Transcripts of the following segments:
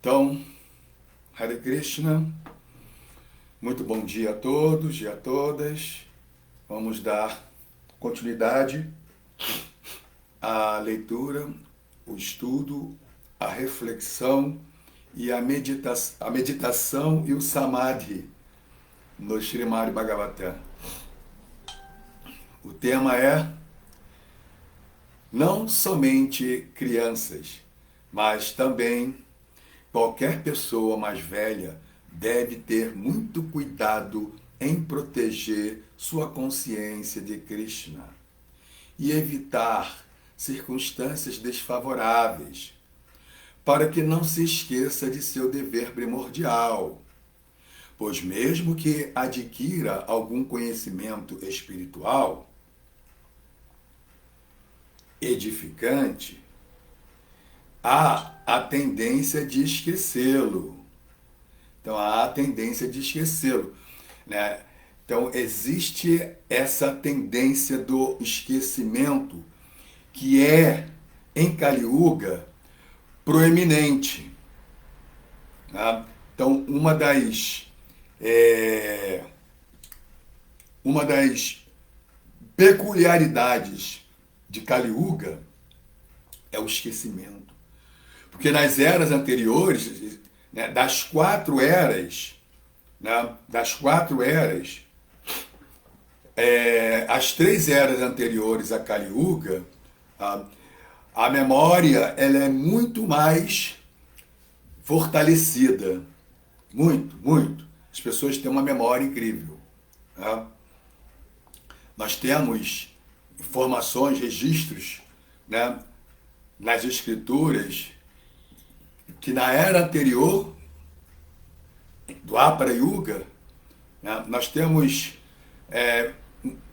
Então, Hare Krishna, muito bom dia a todos e a todas. Vamos dar continuidade à leitura, o estudo, a reflexão e a meditação e o samadhi no Srimad Bhagavatam. O tema é não somente crianças, mas também qualquer pessoa mais velha deve ter muito cuidado em proteger sua consciência de Krishna e evitar circunstâncias desfavoráveis, para que não se esqueça de seu dever primordial, pois mesmo que adquira algum conhecimento espiritual edificante, há a tendência de esquecê-lo. Então, há a tendência de esquecê-lo, né? Então, existe essa tendência do esquecimento que é, em Kali Yuga, proeminente. Tá? Então, uma das peculiaridades de Kali Yuga é o esquecimento. Porque nas eras anteriores, né, das quatro eras, as três eras anteriores a Kali Yuga, a memória ela é muito mais fortalecida. Muito, muito. As pessoas têm uma memória incrível. Tá? Nós temos informações, registros, né, nas escrituras, que na era anterior, do Apara Yuga, né, nós temos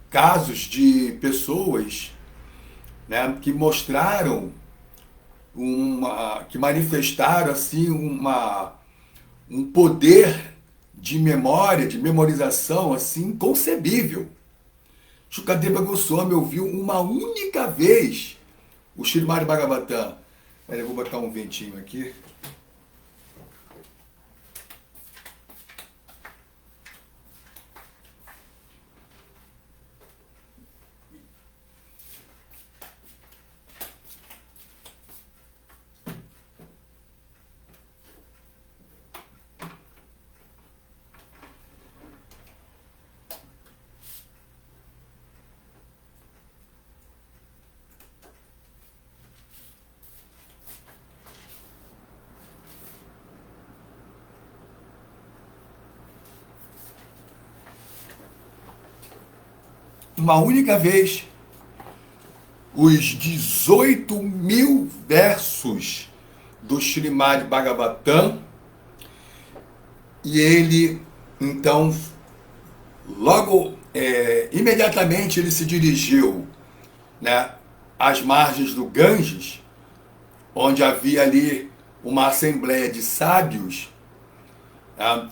casos de pessoas, né, que mostraram, que manifestaram assim, um poder de memória, de memorização assim, inconcebível. Shukadeva Goswami ouviu uma única vez o Srimad Bhagavatam. Eu vou botar um ventinho aqui. Uma única vez, os 18 mil versos do Srimad Bhagavatam, e ele, então, imediatamente ele se dirigiu, né, às margens do Ganges, onde havia ali uma assembleia de sábios, né,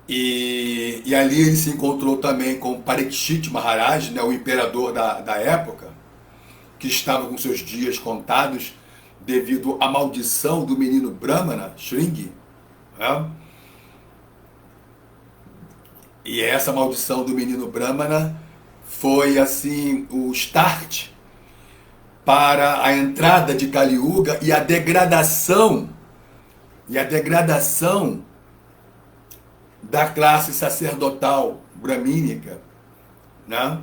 e ali ele se encontrou também com Parikshit Maharaj, né, o imperador da época, que estava com seus dias contados devido à maldição do menino Brahmana, Shringi. Né? E essa maldição do menino Brahmana foi assim o start para a entrada de Kali Yuga e a degradação da classe sacerdotal bramínica, né?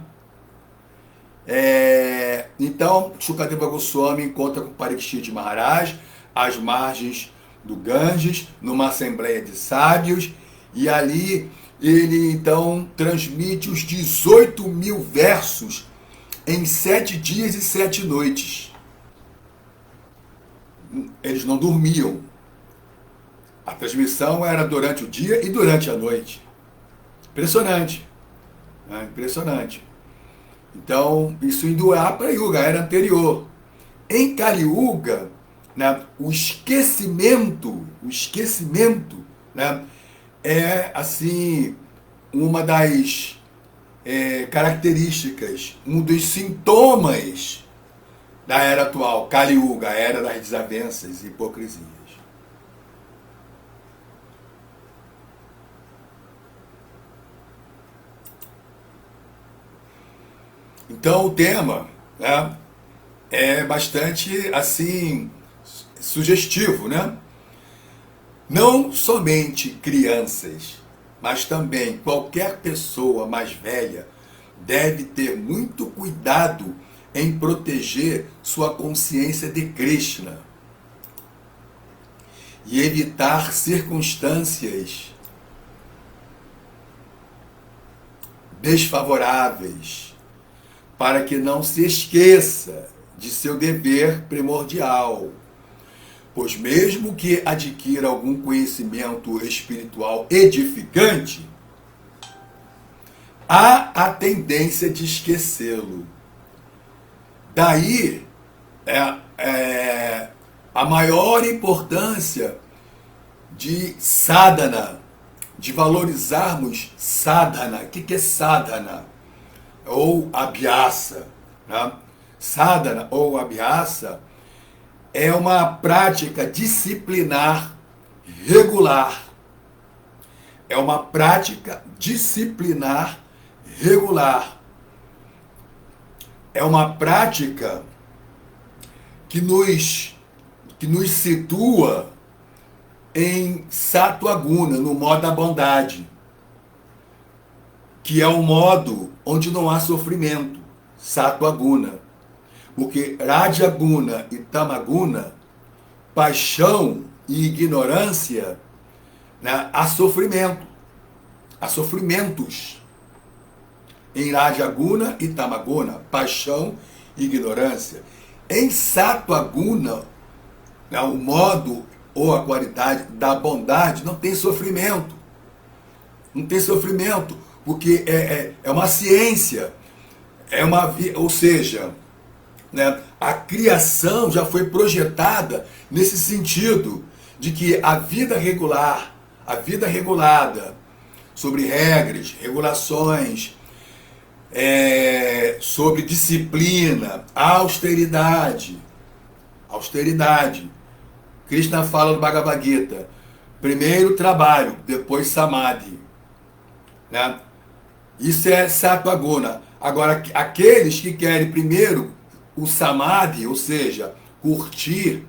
Então, Shukadeva Goswami encontra com Parikshit Maharaj às margens do Ganges, numa assembleia de sábios, e ali ele então transmite os 18 mil versos em 7 dias e 7 noites. Eles não dormiam. A transmissão era durante o dia e durante a noite. Impressionante. Né? Impressionante. Então, isso em Dwapara Yuga, era anterior. Em Kali Yuga, né, o esquecimento, né, é assim uma das características, um dos sintomas da era atual, Kali Yuga, a era das desavenças e hipocrisias. Então o tema, né, é bastante assim sugestivo, né? Não somente crianças, mas também qualquer pessoa mais velha deve ter muito cuidado em proteger sua consciência de Krishna e evitar circunstâncias desfavoráveis, para que não se esqueça de seu dever primordial. Pois mesmo que adquira algum conhecimento espiritual edificante, há a tendência de esquecê-lo. Daí a maior importância de sadhana, de valorizarmos sadhana. O que é sadhana? Ou abhyasa. Né? Sadhana ou abhyasa é uma prática disciplinar regular. É uma prática disciplinar regular. É uma prática que nos situa em Sattva Guna, no modo da bondade, que é o modo onde não há sofrimento, Sattva Guna. Porque Raja Guna e Tamaguna, paixão e ignorância, né, há sofrimento, há sofrimentos. Em Raja Guna e Tamaguna, paixão e ignorância. Em Sattva Guna, né, o modo ou a qualidade da bondade, não tem sofrimento. Não tem sofrimento, porque é uma ciência, ou seja, né, a criação já foi projetada nesse sentido de que a vida regular, a vida regulada, sobre regras, regulações, sobre disciplina, austeridade. Krishna fala no Bhagavad Gita, primeiro trabalho, depois samadhi. Né? Isso é Sattva Guna. Agora, aqueles que querem primeiro o samadhi, ou seja, curtir,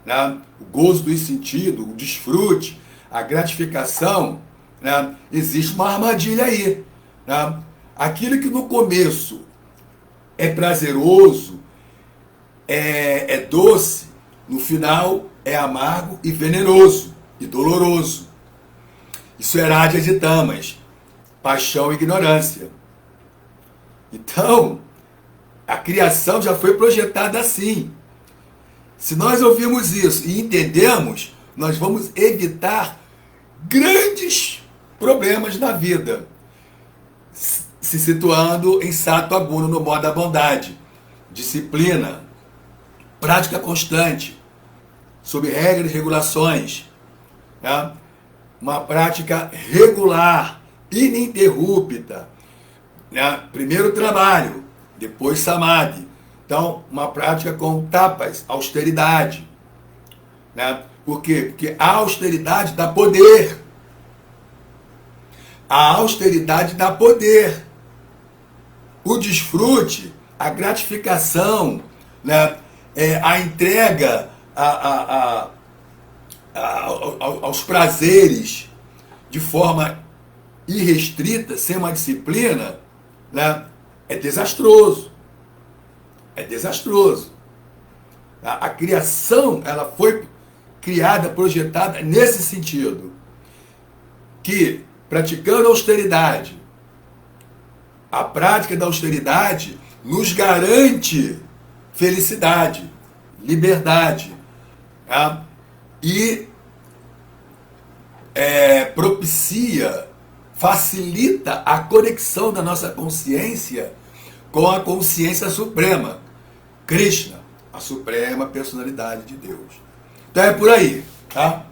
né, o gozo dos sentidos, o desfrute, a gratificação, né, existe uma armadilha aí. Né? Aquilo que no começo é prazeroso, é doce, no final é amargo e venenoso e doloroso. Isso é rádias e tamas, paixão e ignorância. Então, a criação já foi projetada assim. Se nós ouvirmos isso e entendemos, nós vamos evitar grandes problemas na vida, se situando em Sattva Guna, no modo da bondade, disciplina, prática constante, sob regras e regulações, né? Uma prática regular, ininterrupta, né? Primeiro trabalho, depois samadhi. Então, uma prática com tapas, austeridade. Né? Por quê? Porque a austeridade dá poder. A austeridade dá poder. O desfrute, a gratificação, né? A entrega aos prazeres de forma irrestrita, sem uma disciplina, né? É desastroso. É desastroso. A criação, ela foi criada, projetada nesse sentido. Que, praticando a austeridade, a prática da austeridade nos garante felicidade, liberdade, tá? E propicia, facilita a conexão da nossa consciência com a consciência suprema, Krishna, a suprema personalidade de Deus. Então é por aí, tá?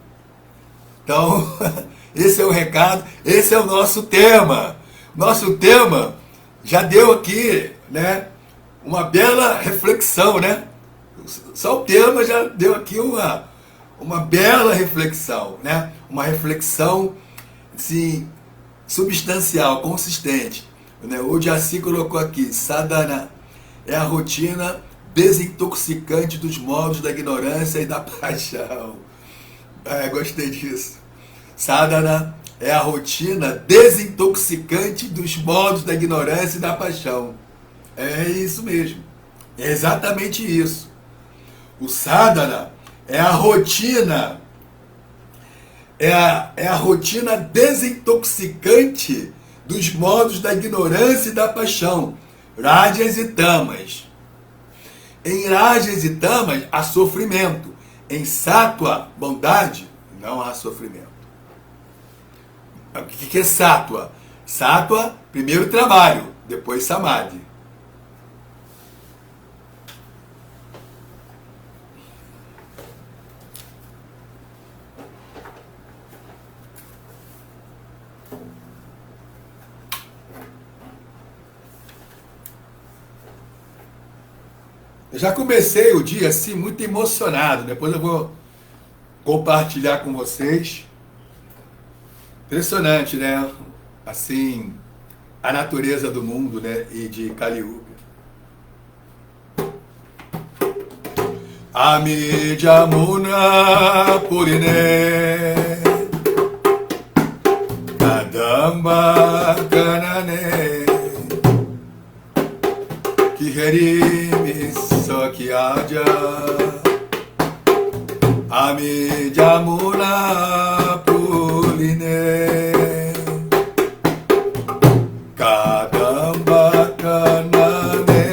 Então, esse é o recado, esse é o nosso tema. Nosso tema já deu aqui, né, uma bela reflexão, né? Só o tema já deu aqui uma bela reflexão, né? Uma reflexão, assim, substancial, consistente. Né? O Jaci colocou aqui, sadhana é a rotina desintoxicante dos modos da ignorância e da paixão. Gostei disso. Sadhana é a rotina desintoxicante dos modos da ignorância e da paixão. É isso mesmo. É exatamente isso. O sadhana é a rotina, é a rotina desintoxicante dos modos da ignorância e da paixão. Rajas e tamas. Em rajas e tamas há sofrimento. Em sattva, bondade, não há sofrimento. O que é sattva? Sattva, primeiro trabalho, depois samadhi. Eu já comecei o dia assim, muito emocionado. Depois eu vou compartilhar com vocês. Impressionante, né? Assim, a natureza do mundo, né? E de Kali Yuga. Ami Jamuna Purine Kadamba Kanane Kiherimi Sakyaja Ami Jamuna Purine Kadamba Kanane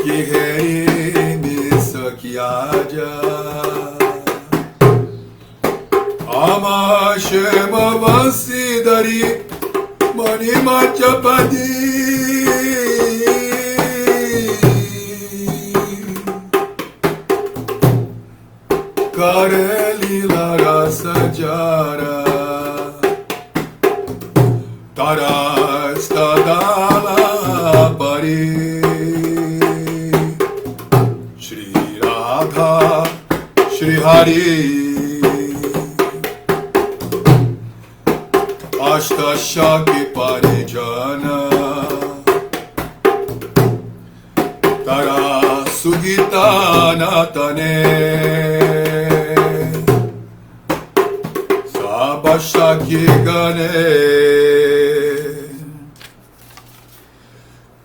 Kiherimi Sakyaja Ama Shema Vasidari Mani Machapadi Kare Lila Rasa Jara Tarastadala Pari Shri Radha Shri Hari Ashta Shaki Parijana Tara Sugita Natane Sabashaki Gane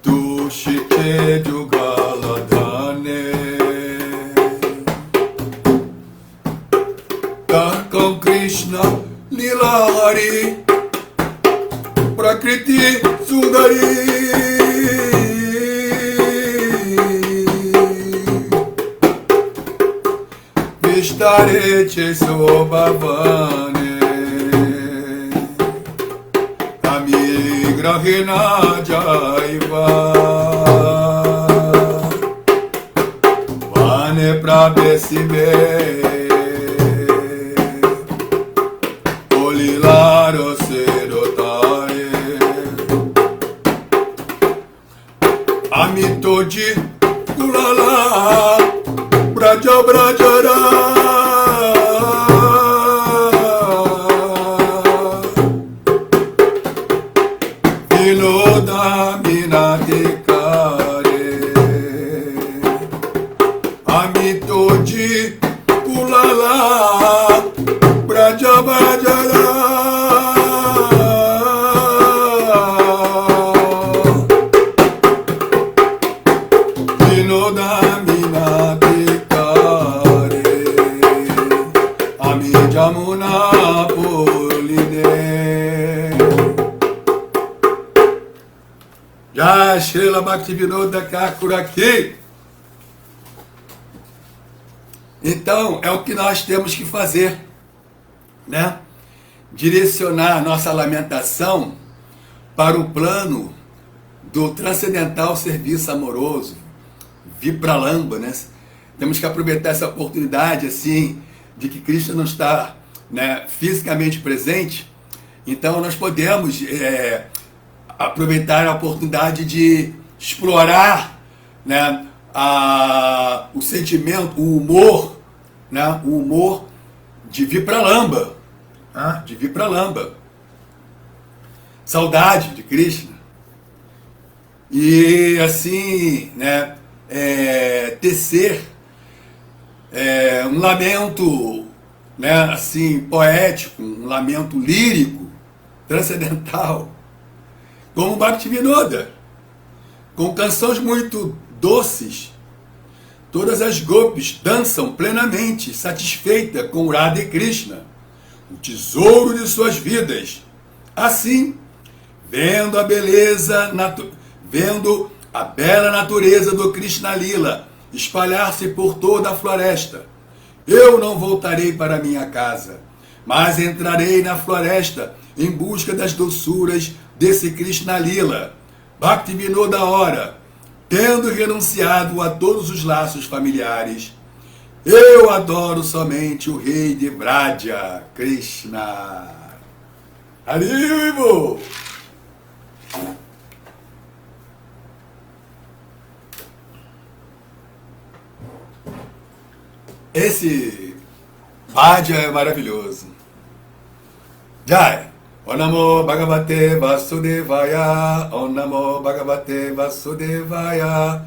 Tushike Jugaladhane Tarkam Krishna Lila Hari Prakriti Sundari Vishtareche Sobhavane Amigrahena Jaiva Vane Prabesive Olilaro Serotare Amitoji Kulala Braja Brajara Vinoda Minatikare Amitoji Kulala Braja Brajara Jamuna Puline Já Srila Bhaktivinoda Thakur aqui. Então, é o que nós temos que fazer, né? Direcionar a nossa lamentação para o plano do transcendental serviço amoroso, Vipralamba, né? Temos que aproveitar essa oportunidade, assim, de que Krishna não está, né, fisicamente presente. Então nós podemos aproveitar a oportunidade de explorar, né, o sentimento, o humor, né, o humor de Vipralamba. de Vipralamba. Saudade de Krishna. E assim, né, tecer um lamento, né, assim, poético, um lamento lírico, transcendental, como Bhaktivinoda, com canções muito doces. Todas as gopis dançam plenamente, satisfeita com Radha e Krishna, o tesouro de suas vidas. Assim, vendo a bela natureza do Krishna Lila espalhar-se por toda a floresta, eu não voltarei para minha casa, mas entrarei na floresta em busca das doçuras desse Krishna Lila. Bhaktivinoda ora, tendo renunciado a todos os laços familiares, eu adoro somente o rei de Vraja, Krishna. Haribo! Esse Bhaja é maravilhoso. Jai! Om Namo Bhagavate Vasudevaya, Om Namo Bhagavate Vasudevaya,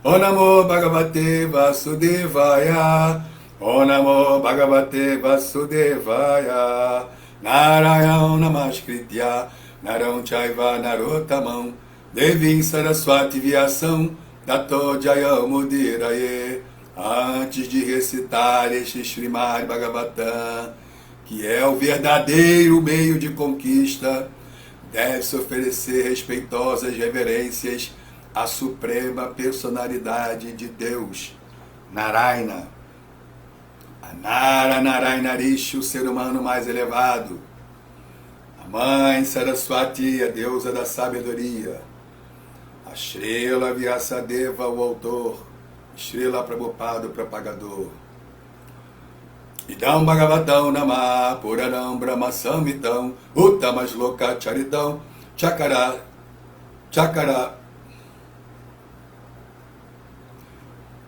Om Namo Bhagavate Vasudevaya, Om Namo Bhagavate Vasudevaya, Narayana Namaskritya, Naram Chaiva Narottamam, Devim Saraswati Vyasam, Tato Jayamudiraye. Antes de recitar este Srimad Bhagavatam, que é o verdadeiro meio de conquista, deve-se oferecer respeitosas reverências à suprema personalidade de Deus, Narayana. A Narayana Rishi, o ser humano mais elevado. A mãe Saraswati, a deusa da sabedoria. A Srila Vyasadeva, o autor. Srila Prabhupada, o propagador. Idam Bhagavatam Nama Puranam Brahma Samhitam Uttamas Loka Charitam Chakara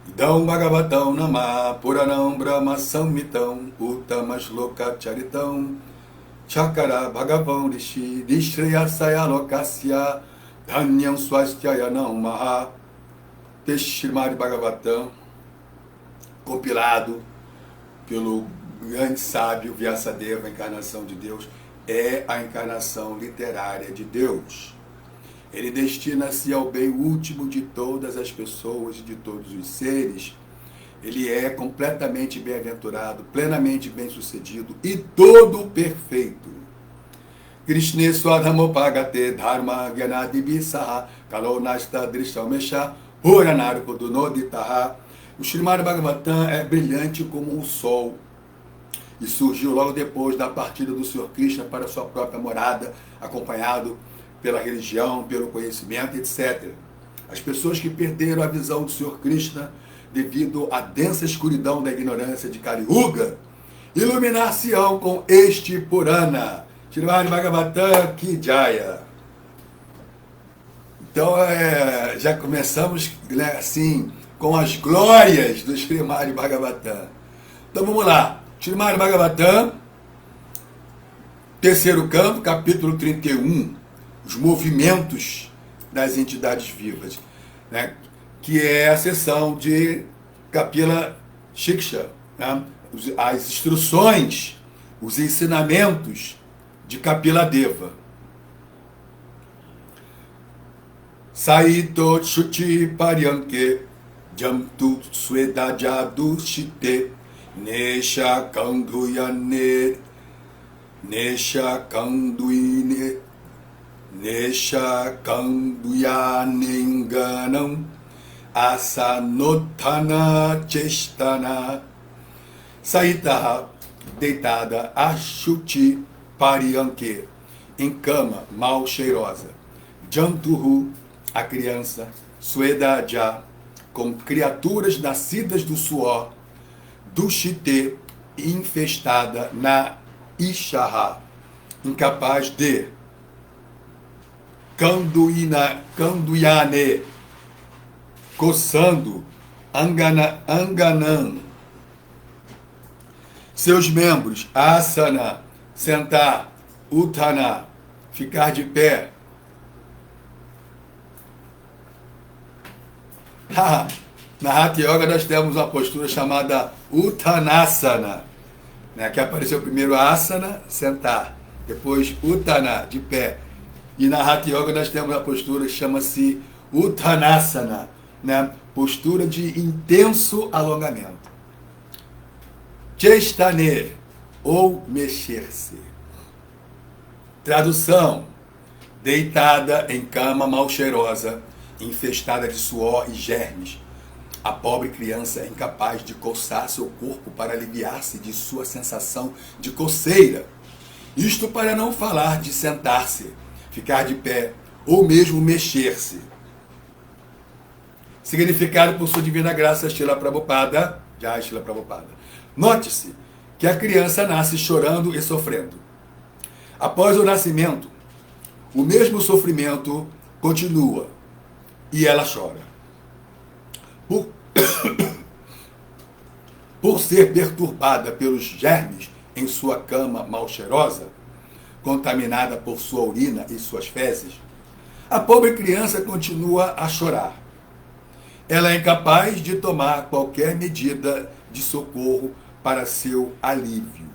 Idam Bhagavatam Nama Puranam Brahma Samhitam Uttamas Loka Charitam Chakara Bhagavan Rishi Dishreyasaya Lokasya Dhanyam Swastyayanam Maha. Texto Srimad Bhagavatam, compilado pelo grande sábio Vyasadeva, a encarnação de Deus, é a encarnação literária de Deus. Ele destina-se ao bem último de todas as pessoas e de todos os seres. Ele é completamente bem-aventurado, plenamente bem-sucedido e todo perfeito. Krishna Swadhamopagate Dharma Gyanadibisaha Kalonasta Drishamesha Puranaruko do Noditaha. O Srimad Bhagavatam é brilhante como o sol e surgiu logo depois da partida do Senhor Krishna para sua própria morada, acompanhado pela religião, pelo conhecimento, etc. As pessoas que perderam a visão do Senhor Krishna devido à densa escuridão da ignorância de Kali Yuga, iluminar-se-ão com este Purana. Srimad Bhagavatam Ki Jaya. Então, já começamos, né, assim, com as glórias do Srimad Bhagavatam. Então, vamos lá. Srimad Bhagavatam, terceiro canto, capítulo 31, os movimentos das entidades vivas, né, que é a seção de Kapila Shiksha, né, as instruções, os ensinamentos de Kapila Deva. Saito Shuchi Paryanke Jamtu Swedajadu Shite Nesha Kanduyane Nesha Kanduyanenganam Asanotana Chestana. Saitaha, deitada, Ashuchi Paryanke, em cama mal cheirosa. Jantuhu, a criança, Suedaja, com criaturas nascidas do suor, Dushite, infestada na Ishaha, incapaz de Kanduyane, coçando, Anganan, seus membros, Asana, sentar, Uttana, ficar de pé. Na Hatha Yoga nós temos uma postura chamada Uttanasana, né, que apareceu primeiro asana, sentar, depois Uttana, de pé. E na Hatha Yoga nós temos a postura que chama-se Uttanasana, né, postura de intenso alongamento. Chestane, ou mexer-se. Tradução: deitada em cama mal cheirosa, infestada de suor e germes, a pobre criança é incapaz de coçar seu corpo para aliviar-se de sua sensação de coceira. Isto para não falar de sentar-se, ficar de pé ou mesmo mexer-se. Significado por sua divina graça, Srila Prabhupada. Note-se que a criança nasce chorando e sofrendo. Após o nascimento, o mesmo sofrimento continua e ela chora. Por ser perturbada pelos germes em sua cama mal cheirosa, contaminada por sua urina e suas fezes, a pobre criança continua a chorar. Ela é incapaz de tomar qualquer medida de socorro para seu alívio.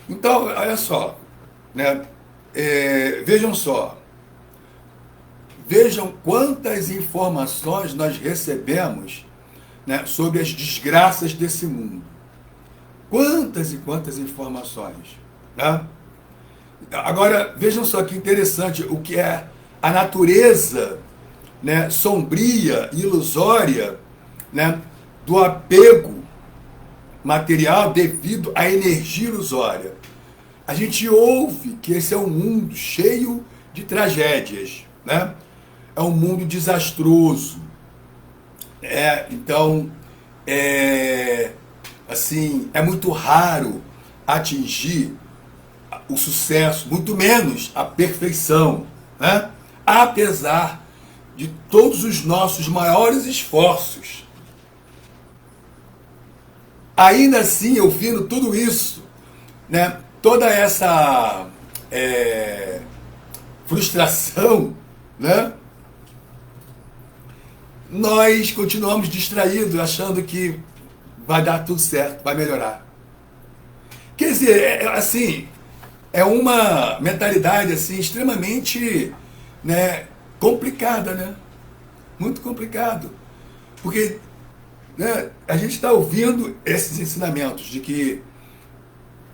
Então, olha só, né? Vejam quantas informações nós recebemos, né, sobre as desgraças desse mundo. Quantas e quantas informações. Né? Agora, vejam só que interessante o que é a natureza, né, sombria, ilusória, né, do apego material devido à energia ilusória. A gente ouve que esse é um mundo cheio de tragédias, né? É um mundo desastroso. Então, assim, é muito raro atingir o sucesso, muito menos a perfeição, né? Apesar de todos os nossos maiores esforços. Ainda assim, ouvindo tudo isso, né, toda essa frustração, né, nós continuamos distraídos, achando que vai dar tudo certo, vai melhorar. Quer dizer, assim, é uma mentalidade assim, extremamente, né, complicada, né? Muito complicado. Porque, né, a gente está ouvindo esses ensinamentos de que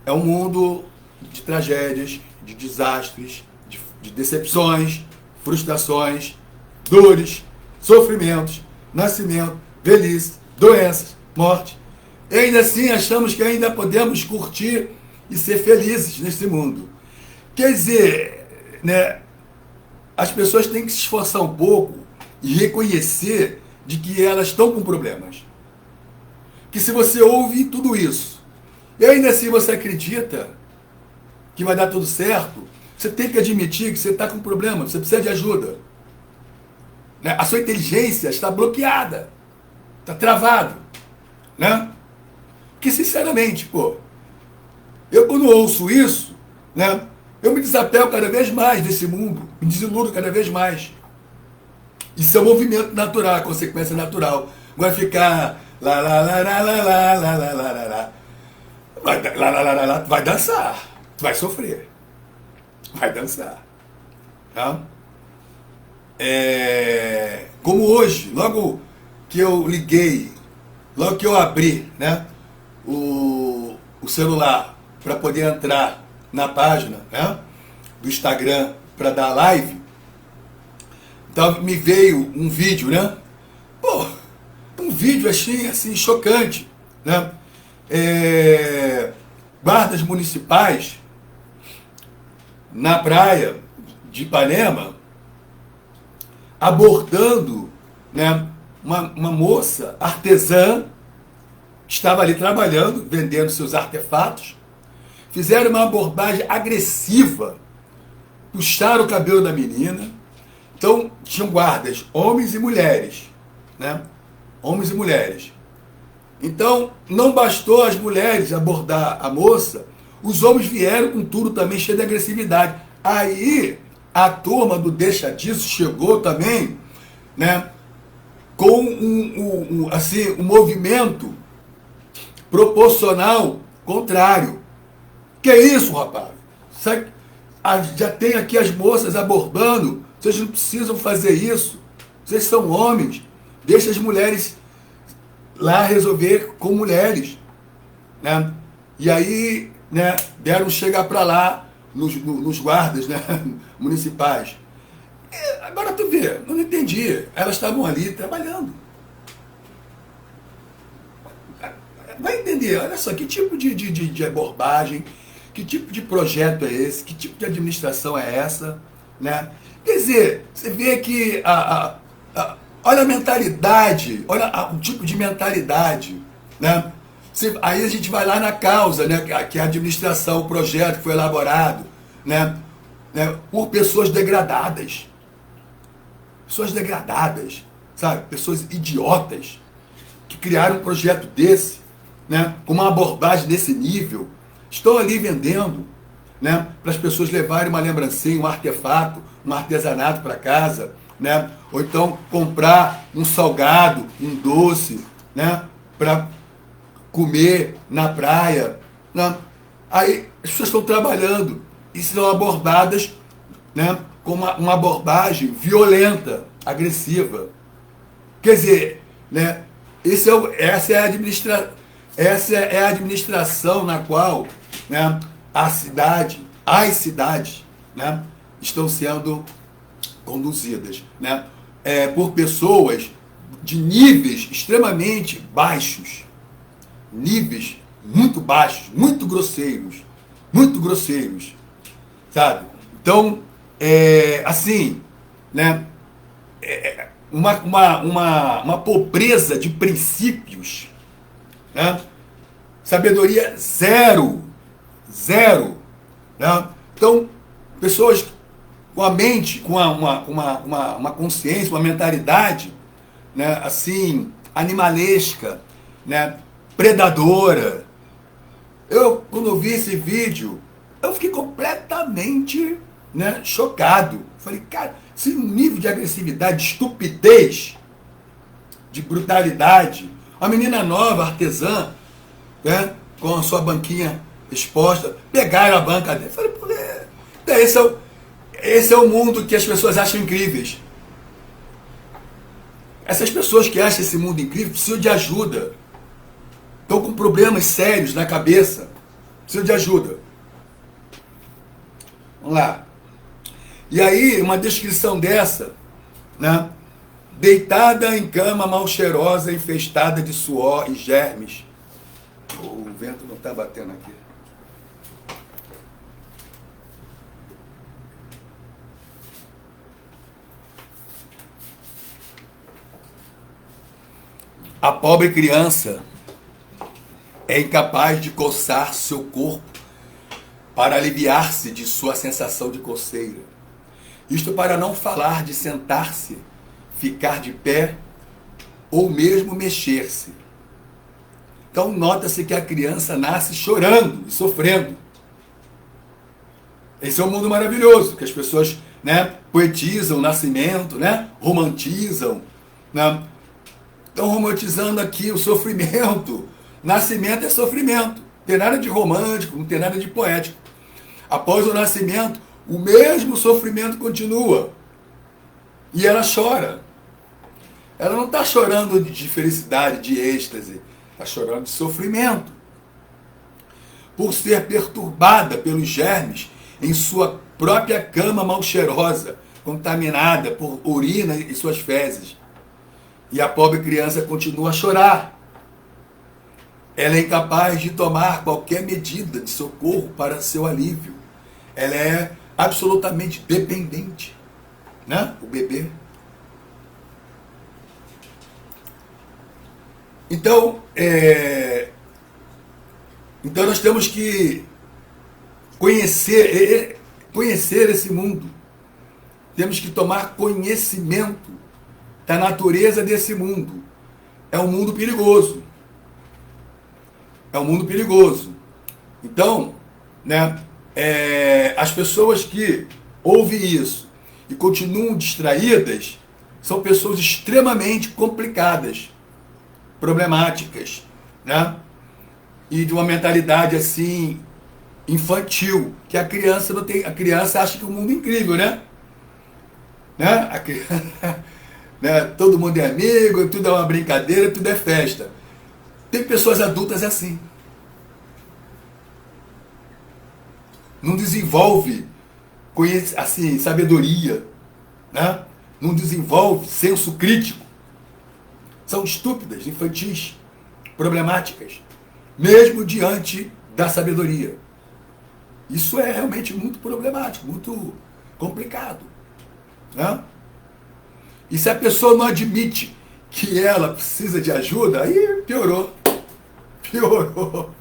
é um mundo de tragédias, de desastres, de decepções, frustrações, dores, sofrimentos, nascimento, velhice, doenças, morte. E ainda assim achamos que ainda podemos curtir e ser felizes nesse mundo. Quer dizer, né, as pessoas têm que se esforçar um pouco e reconhecer de que elas estão com problemas. Que se você ouve tudo isso, e ainda assim você acredita que vai dar tudo certo, você tem que admitir que você está com problema, você precisa de ajuda. Né? A sua inteligência está bloqueada, está travado. Né? Porque, sinceramente, eu quando ouço isso, né, eu me desapego cada vez mais desse mundo, me desiludo cada vez mais. Isso é um movimento natural, a consequência natural. Vai ficar vai dançar, vai sofrer, vai dançar. Tá? Como hoje, logo que eu liguei, logo que eu abri, né, o celular para poder entrar na página, né, do Instagram para dar live, então me veio um vídeo, né? Um vídeo assim chocante, né? Guardas municipais na praia de Ipanema abordando, né, uma moça artesã que estava ali trabalhando, vendendo seus artefatos. Fizeram uma abordagem agressiva, puxaram o cabelo da menina. Então, tinham guardas, homens e mulheres, né? Homens e mulheres. Então, não bastou as mulheres abordar a moça, Os homens vieram com tudo também, cheio de agressividade. Aí, a turma do Deixa Disso chegou também, né, com assim, um movimento proporcional contrário. Que é isso, rapaz? Sabe? Já tem aqui as moças abordando. Vocês não precisam fazer isso. Vocês são homens. Deixa as mulheres lá resolver com mulheres. Né? E aí, né, deram chegar para lá nos guardas, né, municipais. E agora tu vê, eu não entendi. Elas estavam ali trabalhando. Vai entender, olha só, que tipo de abordagem, que tipo de projeto é esse, que tipo de administração é essa, né? Quer dizer, você vê que olha a mentalidade, olha o tipo de mentalidade, né? Aí a gente vai lá na causa, né? Que é a administração, o projeto que foi elaborado, né? Por pessoas degradadas. Pessoas degradadas, sabe? Pessoas idiotas que criaram um projeto desse, né? Com uma abordagem desse nível. Estão ali vendendo, né? Para as pessoas levarem uma lembrancinha, um artefato, um artesanato para casa, né? Ou então comprar um salgado, um doce, né? Para comer na praia, né? Aí as pessoas estão trabalhando e são abordadas, né, com uma abordagem violenta, agressiva. Quer dizer, né, essa é a administração na qual, né, as cidades, né, estão sendo conduzidas, né, por pessoas de níveis extremamente baixos. Níveis muito baixos, muito grosseiros, sabe? Então, assim, né? Uma pobreza de princípios, né? Sabedoria zero, né? Então, pessoas com a mente, com uma consciência, uma mentalidade, né? Assim, animalesca, né? Predadora. Quando eu vi esse vídeo, eu fiquei completamente, né, chocado. Falei, cara, esse nível de agressividade, de estupidez, de brutalidade. A menina nova, artesã, né, com a sua banquinha exposta, pegaram a banca dele. Falei, pô, esse é o mundo que as pessoas acham incríveis. Essas pessoas que acham esse mundo incrível precisam de ajuda. Estão com problemas sérios na cabeça. Precisam de ajuda. Vamos lá. E aí, uma descrição dessa, né? Deitada em cama mal cheirosa, infestada de suor e germes. O vento não está batendo aqui. A pobre criança é incapaz de coçar seu corpo para aliviar-se de sua sensação de coceira. Isto para não falar de sentar-se, ficar de pé ou mesmo mexer-se. Então nota-se que a criança nasce chorando e sofrendo. Esse é um mundo maravilhoso, que as pessoas, né, poetizam o nascimento, né, romantizam, né? Estão romantizando aqui o sofrimento. Nascimento é sofrimento. Não tem nada de romântico, não tem nada de poético. Após o nascimento, o mesmo sofrimento continua. E ela chora. Ela não está chorando de felicidade, de êxtase. Está chorando de sofrimento. Por ser perturbada pelos germes em sua própria cama mal cheirosa, contaminada por urina e suas fezes. E a pobre criança continua a chorar. Ela é incapaz de tomar qualquer medida de socorro para seu alívio. Ela é absolutamente dependente, né? O bebê. Então nós temos que conhecer esse mundo. Temos que tomar conhecimento da natureza desse mundo. É um mundo perigoso. É um mundo perigoso. Então, né? As pessoas que ouvem isso e continuam distraídas são pessoas extremamente complicadas, problemáticas, né? E de uma mentalidade assim infantil, que a criança não tem, a criança acha que o mundo é incrível, né? A criança, né? Todo mundo é amigo, tudo é uma brincadeira, tudo é festa. Tem pessoas adultas assim. Não desenvolve assim, sabedoria, né? Não desenvolve senso crítico. São estúpidas, infantis, problemáticas, mesmo diante da sabedoria. Isso é realmente muito problemático, muito complicado, né? E se a pessoa não admite que ela precisa de ajuda, aí piorou. Piorou.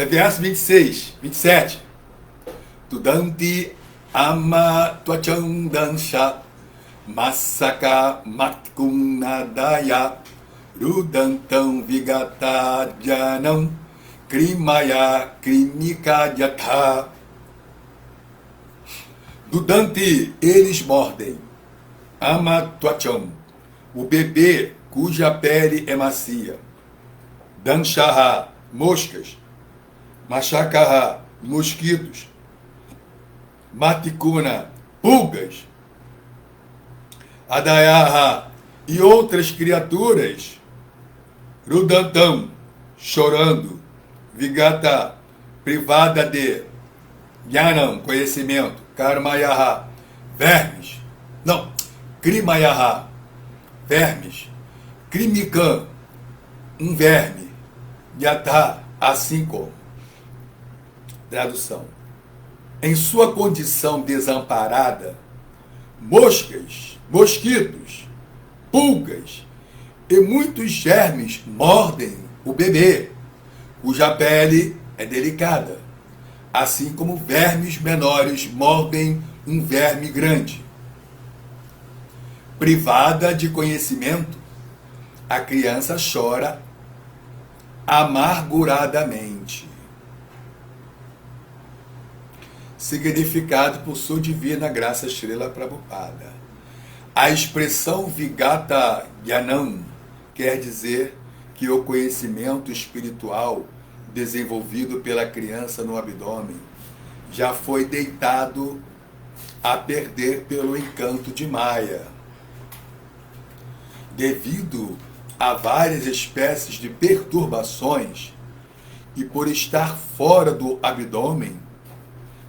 Verso 26, 27. Tudanti ama tuachandansha masaka matkunadaya rudantam vigatajanam krimaya krimikajatha. Dudanti, eles mordem. Ama tuacham, o bebê cuja pele é macia. Danshaha, moscas. Machakaha, mosquitos. Matikuna, pulgas. Adayaha e outras criaturas. Rudantam, chorando. Vigata, privada de. Jnanam, conhecimento. Karmayaha, vermes. Não, Krimayaha, vermes. Krimikam, um verme. Yatha, assim como. Tradução. Em sua condição desamparada, moscas, mosquitos, pulgas e muitos germes mordem o bebê, cuja pele é delicada, assim como vermes menores mordem um verme grande. Privada de conhecimento, a criança chora amarguradamente. Significado por sua divina graça Srila Prabhupada. A expressão Vigata Jnanam quer dizer que o conhecimento espiritual desenvolvido pela criança no abdômen já foi deitado a perder pelo encanto de Maya. Devido a várias espécies de perturbações e por estar fora do abdômen,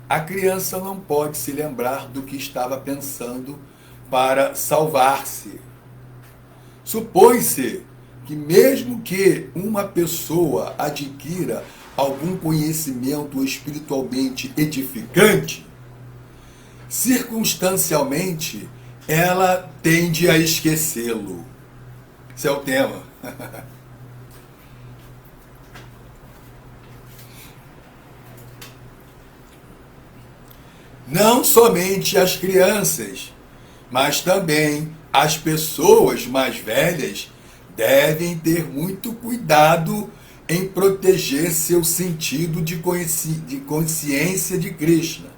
a criança não pode se lembrar do que estava pensando para salvar-se. Supõe-se que mesmo que uma pessoa adquira algum conhecimento espiritualmente edificante, circunstancialmente ela tende a esquecê-lo. Esse é o tema. Não somente as crianças, mas também as pessoas mais velhas devem ter muito cuidado em proteger seu sentido de consciência de Krishna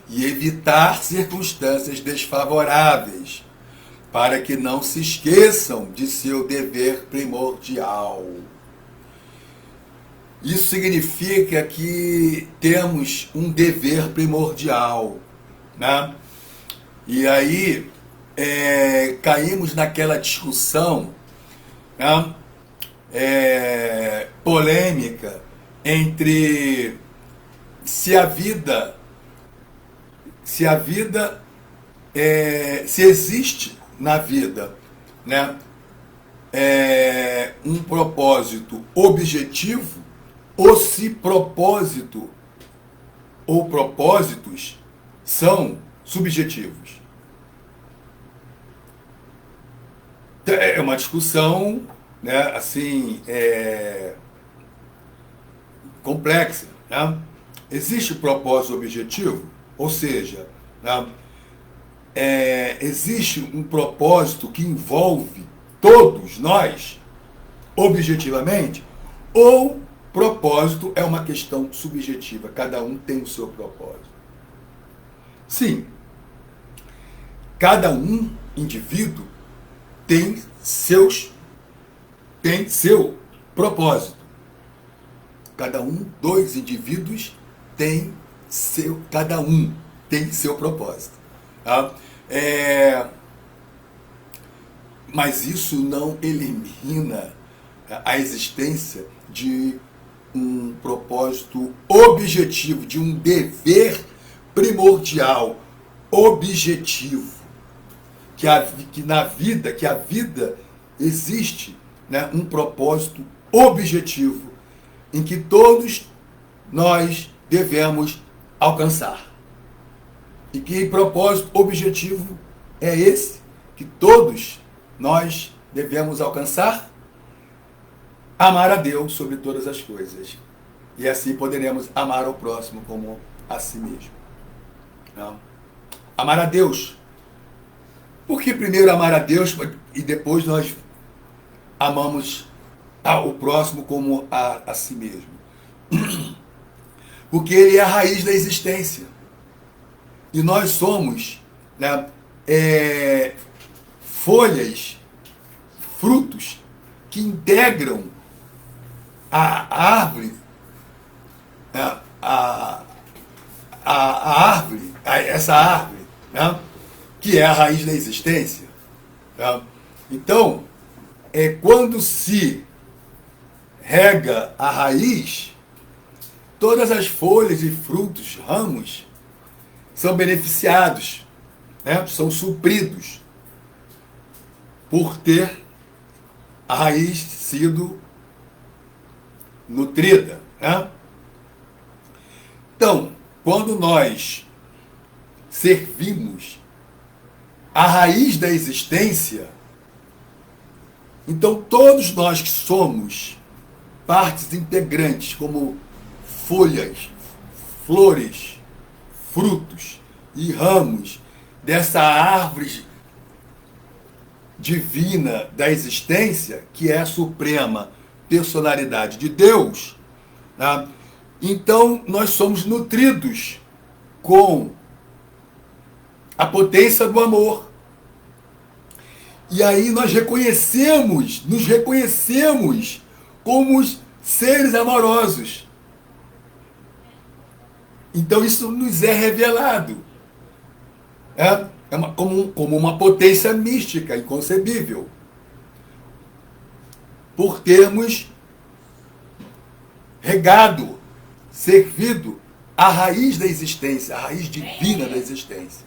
e evitar circunstâncias desfavoráveis, para que não se esqueçam de seu dever primordial. Isso significa que temos um dever primordial, né? E aí caímos naquela discussão, né? Polêmica entre se existe na vida, né, um propósito objetivo, ou se propósito ou propósitos são subjetivos. É uma discussão, né, assim, complexa, né? Existe propósito objetivo, ou seja, né, existe um propósito que envolve todos nós, objetivamente, ou propósito é uma questão subjetiva, cada um tem o seu propósito. Sim, cada indivíduo tem seu propósito. Dois indivíduos cada um tem seu propósito. Tá? Mas isso não elimina a existência de um propósito objetivo, de um dever primordial, objetivo, que a vida existe, né, um propósito objetivo em que todos nós devemos alcançar. E que propósito objetivo é esse que todos nós devemos alcançar? Amar a Deus sobre todas as coisas. E assim poderemos amar ao próximo como a si mesmo. Não? Amar a Deus. Por que primeiro amar a Deus e depois nós amamos o próximo como a si mesmo? Porque ele é a raiz da existência. E nós somos, né, folhas, frutos que integram a árvore, essa árvore, né, que é a raiz da existência. Né? Então, quando se rega a raiz, todas as folhas e frutos, ramos, são beneficiados, né? São supridos por ter a raiz sido nutrida. Né? Então, quando nós servimos a raiz da existência, então todos nós que somos partes integrantes, como folhas, flores, frutos e ramos dessa árvore divina da existência, que é a suprema personalidade de Deus, né? Então nós somos nutridos com a potência do amor. E aí nós nos reconhecemos como seres amorosos. Então isso nos é revelado. Como uma potência mística, inconcebível. Por termos regado, servido a raiz da existência, a raiz divina da existência.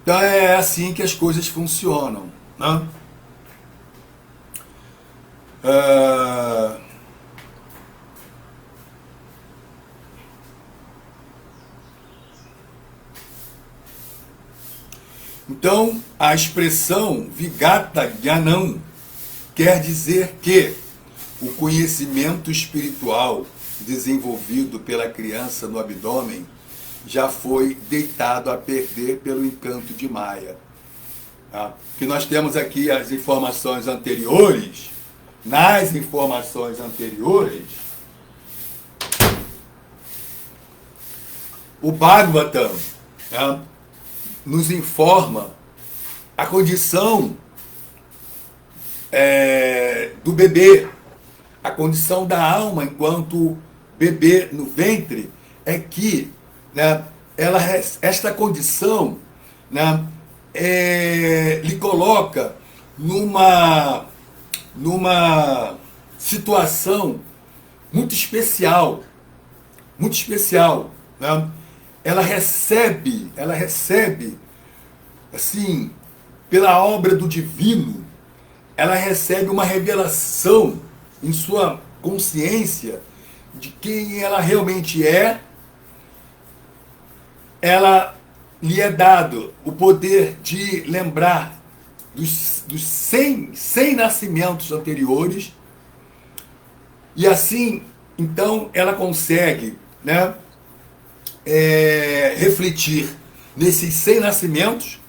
Então é assim que as coisas funcionam. Né? Então, a expressão Vigata Gyanam quer dizer que o conhecimento espiritual desenvolvido pela criança no abdômen já foi deitado a perder pelo encanto de Maya. Tá? Que nós temos aqui as informações anteriores. Nas informações anteriores, o Bhagavatam, né, nos informa a condição do bebê, a condição da alma enquanto bebê no ventre, é que, né, esta condição, né, lhe coloca numa situação muito especial, né? Ela recebe, assim, pela obra do divino, ela recebe uma revelação em sua consciência de quem ela realmente é. Ela lhe é dado o poder de lembrar dos 100 nascimentos anteriores, e assim, então, ela consegue, né, refletir nesses 100 nascimentos.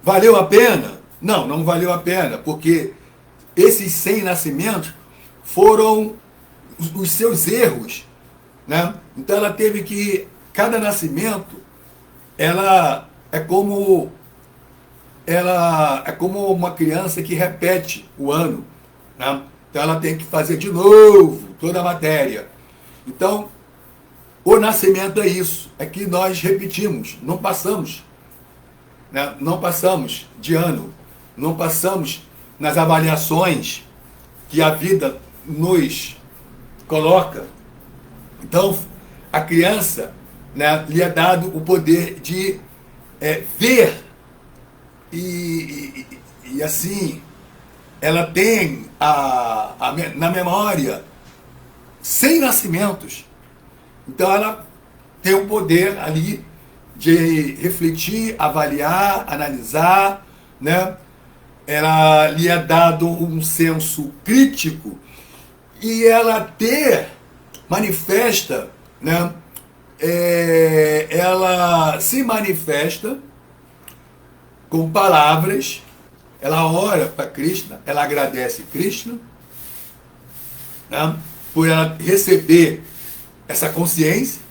Valeu a pena? Não valeu a pena, porque esses 100 nascimentos foram os seus erros, né? Então ela teve que, cada nascimento, ela é como uma criança que repete o ano, né? Então ela tem que fazer de novo toda a matéria. Então, o nascimento é isso, é que nós repetimos, não passamos, né? Não passamos de ano, não passamos nas avaliações que a vida nos coloca. Então, a criança, né, lhe é dado o poder de ver e assim, ela tem na memória 100 nascimentos. Então, ela tem o poder ali de refletir, avaliar, analisar, né? Ela lhe é dado um senso crítico e ela manifesta, né? Ela se manifesta com palavras, ela ora para Krishna, ela agradece Krishna, né? Por ela receber essa consciência,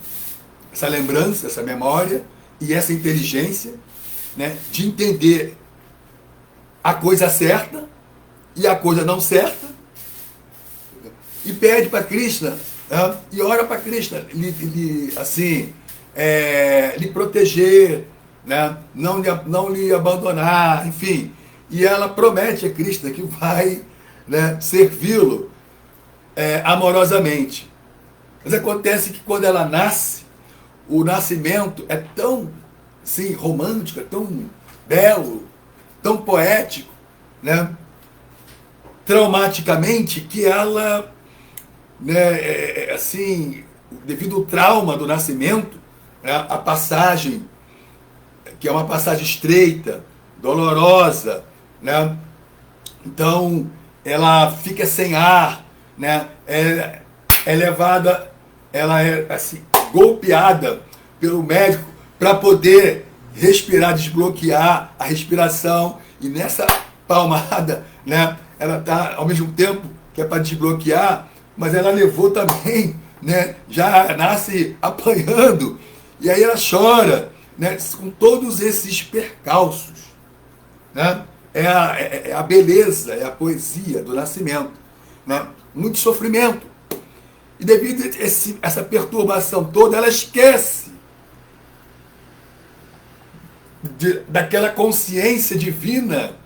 essa lembrança, essa memória e essa inteligência, né? De entender a coisa certa e a coisa não certa, e pede para Krishna, né? E ora para Krishna, assim, lhe proteger, né? Não lhe abandonar, enfim. E ela promete a Krishna que vai, né, servi-lo amorosamente. Mas acontece que quando ela nasce, o nascimento é tão, sim, romântico, é tão belo, tão poético, né? Traumaticamente, que ela, né, assim, devido ao trauma do nascimento, né, a passagem, que é uma passagem estreita, dolorosa, né? Então, ela fica sem ar, né? É levada, ela é assim, golpeada pelo médico para poder respirar, desbloquear a respiração, e nessa palmada, né, ela está ao mesmo tempo que é para desbloquear, mas ela levou também, né, já nasce apanhando, e aí ela chora, né, com todos esses percalços, né? É a beleza, é a poesia do nascimento, né? Muito sofrimento. E devido a essa perturbação toda, ela esquece daquela consciência divina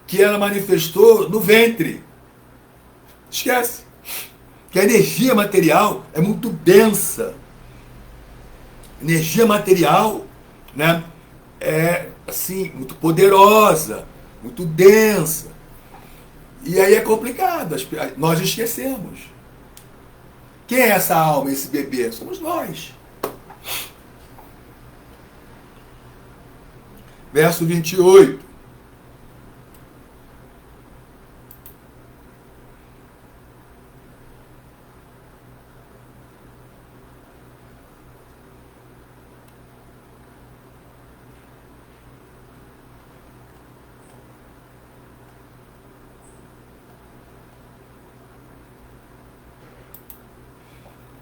que ela manifestou no ventre. Esquece. Que a energia material é muito densa. Energia material, né, é assim, muito poderosa, muito densa. E aí é complicado, nós esquecemos. Quem é essa alma, esse bebê? Somos nós. Verso 28.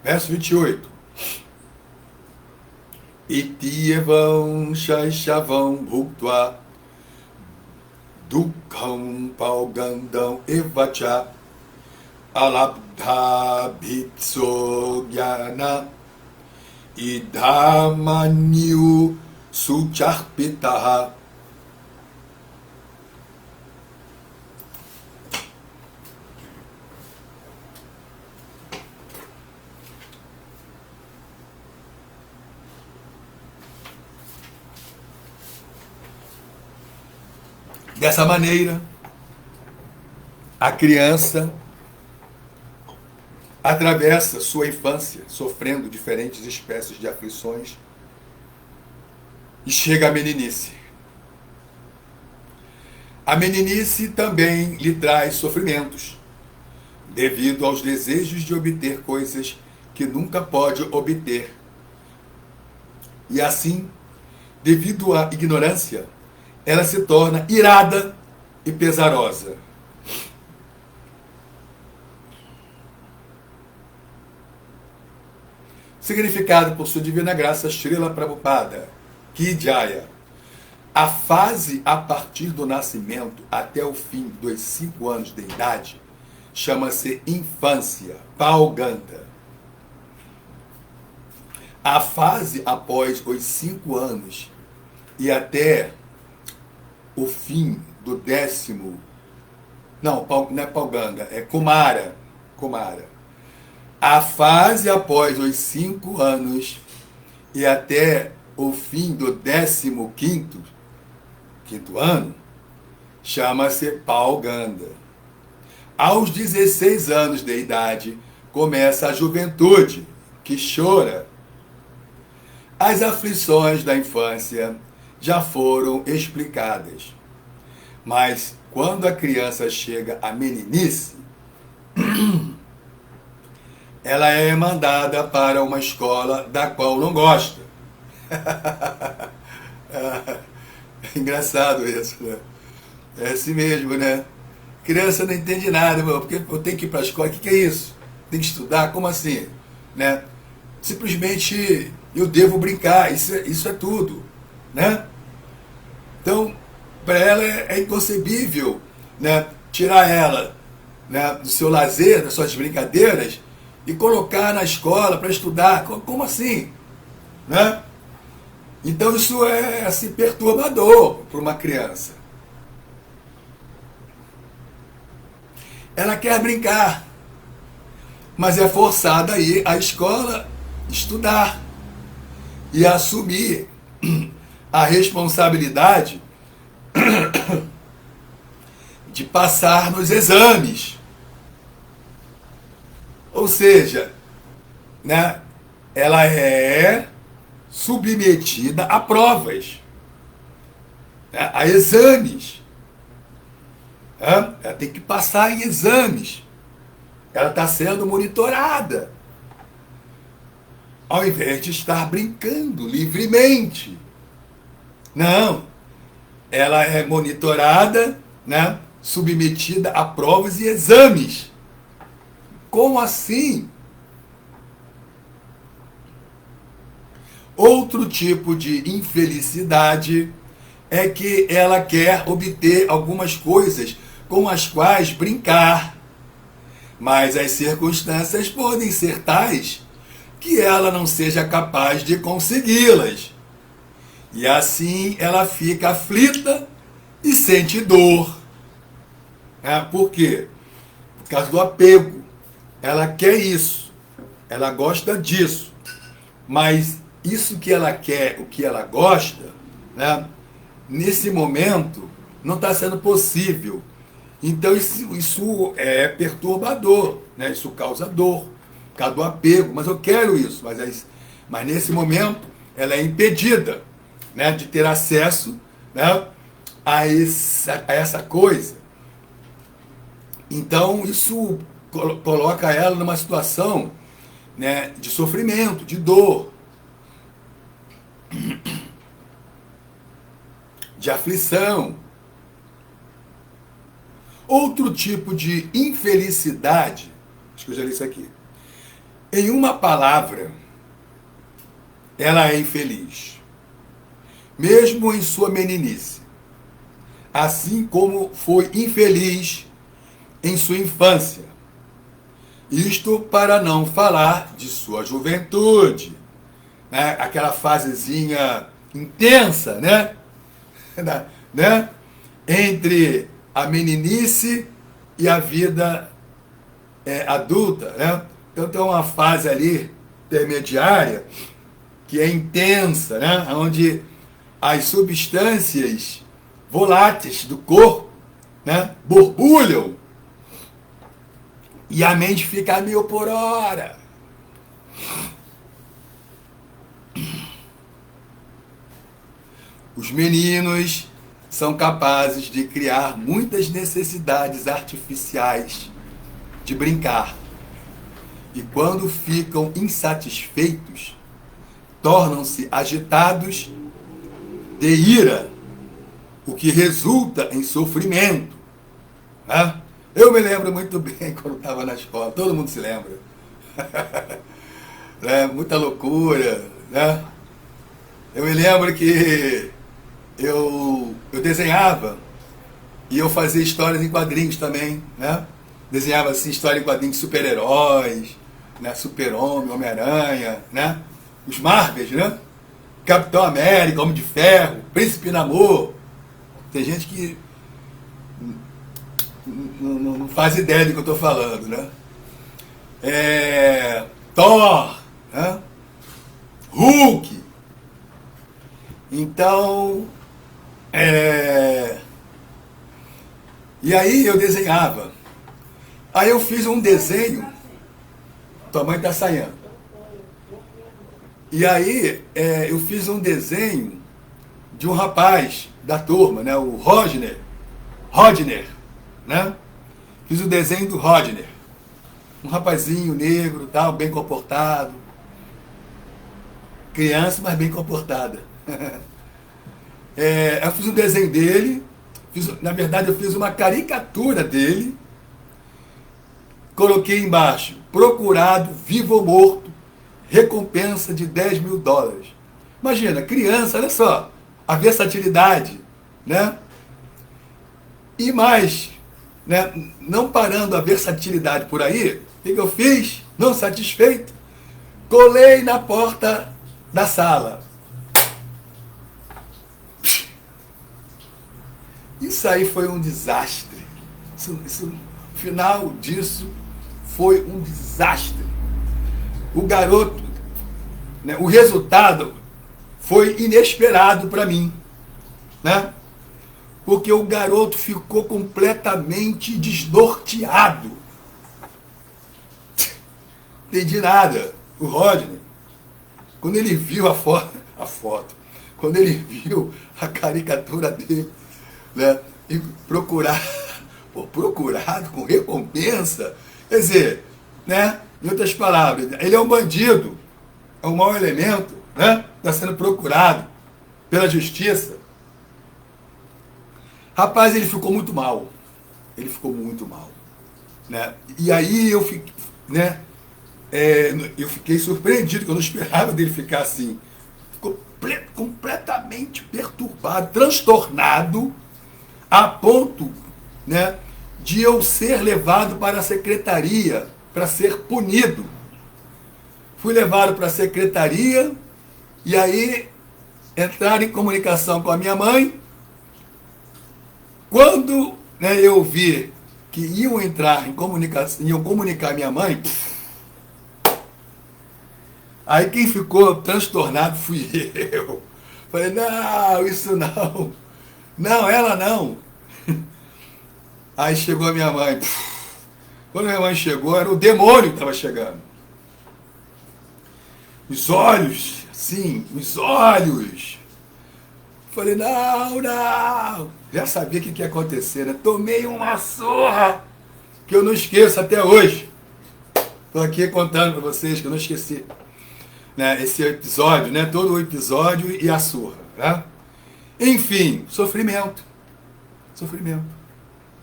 Verso 28. Itievam shaishavam bhuktva dukham paugandam evacha alabdha bhitso jnana idhamanyu sucharpitaha. Dessa maneira, a criança atravessa sua infância sofrendo diferentes espécies de aflições e chega à meninice. A meninice também lhe traz sofrimentos, devido aos desejos de obter coisas que nunca pode obter. E assim, devido à ignorância, ela se torna irada e pesarosa. Significado por sua divina graça, Srila Prabhupada, Ki Jaya. A fase a partir do nascimento até o fim dos 5 anos de idade chama-se infância, Pauganda. A fase após os 5 anos e até o fim do 10º, não é Pauganda, é Kumara. A fase após os 5 anos e até o fim do 15º ano chama-se Pauganda. Aos 16 anos de idade começa a juventude, que chora. As aflições da infância já foram explicadas. Mas quando a criança chega à meninice, ela é mandada para uma escola da qual não gosta. É engraçado isso, né? É assim mesmo, né? Criança não entende nada, porque eu tenho que ir para a escola, o que é isso? Tem que estudar? Como assim? Né? Simplesmente eu devo brincar, isso é tudo, né? Então, para ela é inconcebível, né, tirar ela, né, do seu lazer, das suas brincadeiras, e colocar na escola para estudar. Como assim? Né? Então isso é assim, perturbador para uma criança. Ela quer brincar, mas é forçada a ir à escola estudar e assumir a responsabilidade de passar nos exames. Ou seja, né, ela é submetida a provas, né, a exames. Ela tem que passar em exames. Ela está sendo monitorada, ao invés de estar brincando livremente. Não, ela é monitorada, né, submetida a provas e exames. Como assim? Outro tipo de infelicidade é que ela quer obter algumas coisas com as quais brincar, mas as circunstâncias podem ser tais que ela não seja capaz de consegui-las. E assim ela fica aflita e sente dor. Por quê? Por causa do apego. Ela quer isso, ela gosta disso, mas isso que ela quer, o que ela gosta, né, nesse momento não está sendo possível. Então isso é perturbador, né? Isso causa dor, por causa do apego. Mas eu quero isso, mas nesse momento ela é impedida, né, de ter acesso, né, a essa coisa. Então isso coloca ela numa situação, né, de sofrimento, de dor, de aflição. Outro tipo de infelicidade, acho que eu já li isso aqui. Em uma palavra, ela é infeliz, mesmo em sua meninice, assim como foi infeliz em sua infância. Isto para não falar de sua juventude, né? Aquela fasezinha intensa, né? né? Entre a meninice e a vida adulta, né? Então tem uma fase ali intermediária que é intensa, né? Onde as substâncias voláteis do corpo, né, borbulham e a mente fica a 1000 por hora. Os meninos são capazes de criar muitas necessidades artificiais de brincar. E quando ficam insatisfeitos, tornam-se agitados de ira, o que resulta em sofrimento. Né? Eu me lembro muito bem quando estava na escola, todo mundo se lembra. né? Muita loucura, né? Eu me lembro que eu desenhava e eu fazia histórias em quadrinhos também, né? Desenhava assim história em quadrinhos de super-heróis, né? Super-Homem, Homem-Aranha, né? Os Marvels, né? Capitão América, Homem de Ferro, Príncipe Namor. Tem gente que não faz ideia do que eu estou falando, né? Thor, né? Hulk. Então, e aí eu desenhava. Aí eu fiz um desenho, tua mãe tá saindo. E aí eu fiz um desenho de um rapaz da turma, né? O Rodner, né? Fiz o desenho do Rodner. Um rapazinho negro, tal, bem comportado. Criança, mas bem comportada. Eu fiz um desenho dele. Na verdade, eu fiz uma caricatura dele. Coloquei embaixo: procurado, vivo ou morto, recompensa de $10.000. Imagina, criança, olha só, a versatilidade, né? E mais, né? Não parando a versatilidade por aí, o que eu fiz? Não satisfeito, colei na porta da sala. Isso aí foi um desastre. O final disso foi um desastre. O garoto, né, o resultado foi inesperado para mim, né? Porque o garoto ficou completamente desnorteado. Não entendi nada. O Rodney, quando ele viu a foto, quando ele viu a caricatura dele, né, e procurado com recompensa, quer dizer, né, em outras palavras, ele é um bandido, é um mau elemento, né, está sendo procurado pela justiça. Rapaz, ele ficou muito mal. Ele ficou muito mal, né? E aí eu fiquei, né? Eu fiquei surpreendido, que eu não esperava dele ficar assim. Ficou completamente perturbado, transtornado, a ponto, né, de eu ser levado para a secretaria para ser punido. Fui levado para a secretaria e aí entraram em comunicação com a minha mãe. Quando, né, eu vi que iam entrar em comunicação, iam comunicar minha mãe, aí quem ficou transtornado fui eu. Falei, não, isso não. Não, ela não. Aí chegou a minha mãe. Quando minha mãe chegou, era o demônio que estava chegando. Os olhos, sim, os olhos. Falei, não. Já sabia o que ia acontecer, né? Tomei uma surra que eu não esqueço até hoje. Estou aqui contando para vocês que eu não esqueci, né, esse episódio, né? Todo o episódio e a surra, né? Enfim, sofrimento,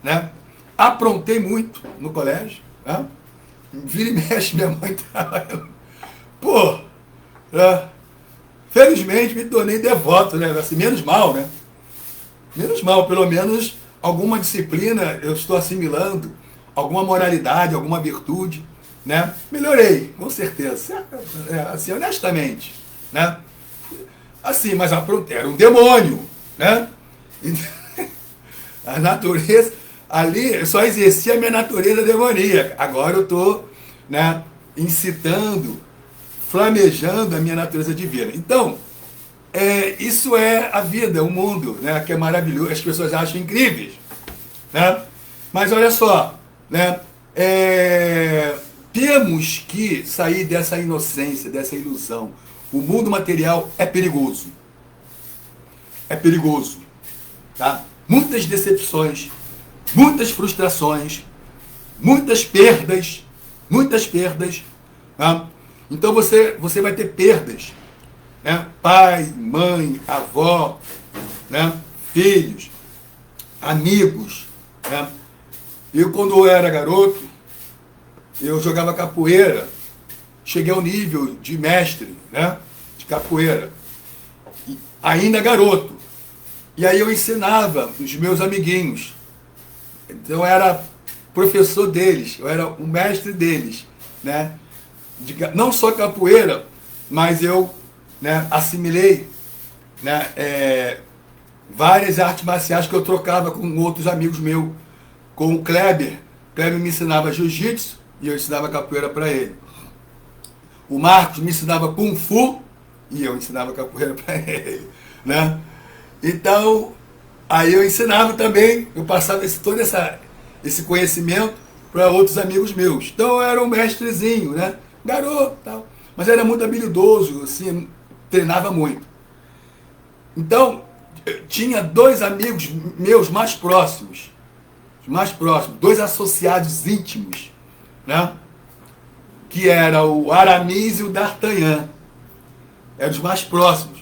né? Aprontei muito no colégio, né? Vira e mexe, minha mãe trabalhando. Pô, né? Felizmente me tornei devoto, né? Assim, menos mal, né? Menos mal, pelo menos alguma disciplina eu estou assimilando, alguma moralidade, alguma virtude, né? Melhorei, com certeza. Assim, honestamente, né? Assim, mas era um demônio, né? A natureza, ali eu só exercia a minha natureza demoníaca. Agora eu estou, né, incitando, flamejando a minha natureza divina. Então, isso é a vida, o mundo, né, que é maravilhoso, as pessoas acham incríveis, né? Mas olha só, né, temos que sair dessa inocência, dessa ilusão. O mundo material é perigoso. É perigoso, tá? Muitas decepções, muitas frustrações, muitas perdas, tá? Então você vai ter perdas, né? Pai, mãe, avó, né? Filhos, amigos, né? Eu, quando eu era garoto, eu jogava capoeira, cheguei ao nível de mestre, né, de capoeira, ainda garoto. E aí eu ensinava os meus amiguinhos. Então eu era professor deles, eu era o mestre deles, né? Não só capoeira, mas eu, né, assimilei, né, várias artes marciais que eu trocava com outros amigos meus, com o Kleber. O Kleber me ensinava jiu-jitsu e eu ensinava capoeira para ele. O Marcos me ensinava kung fu e eu ensinava capoeira para ele, né? Então, aí eu ensinava também, eu passava todo esse conhecimento para outros amigos meus. Então eu era um mestrezinho, né? Garoto tal. Mas era muito habilidoso, assim, treinava muito. Então, eu tinha dois amigos meus mais próximos, dois associados íntimos, né? Que era o Aramis e o D'Artagnan. Eram os mais próximos.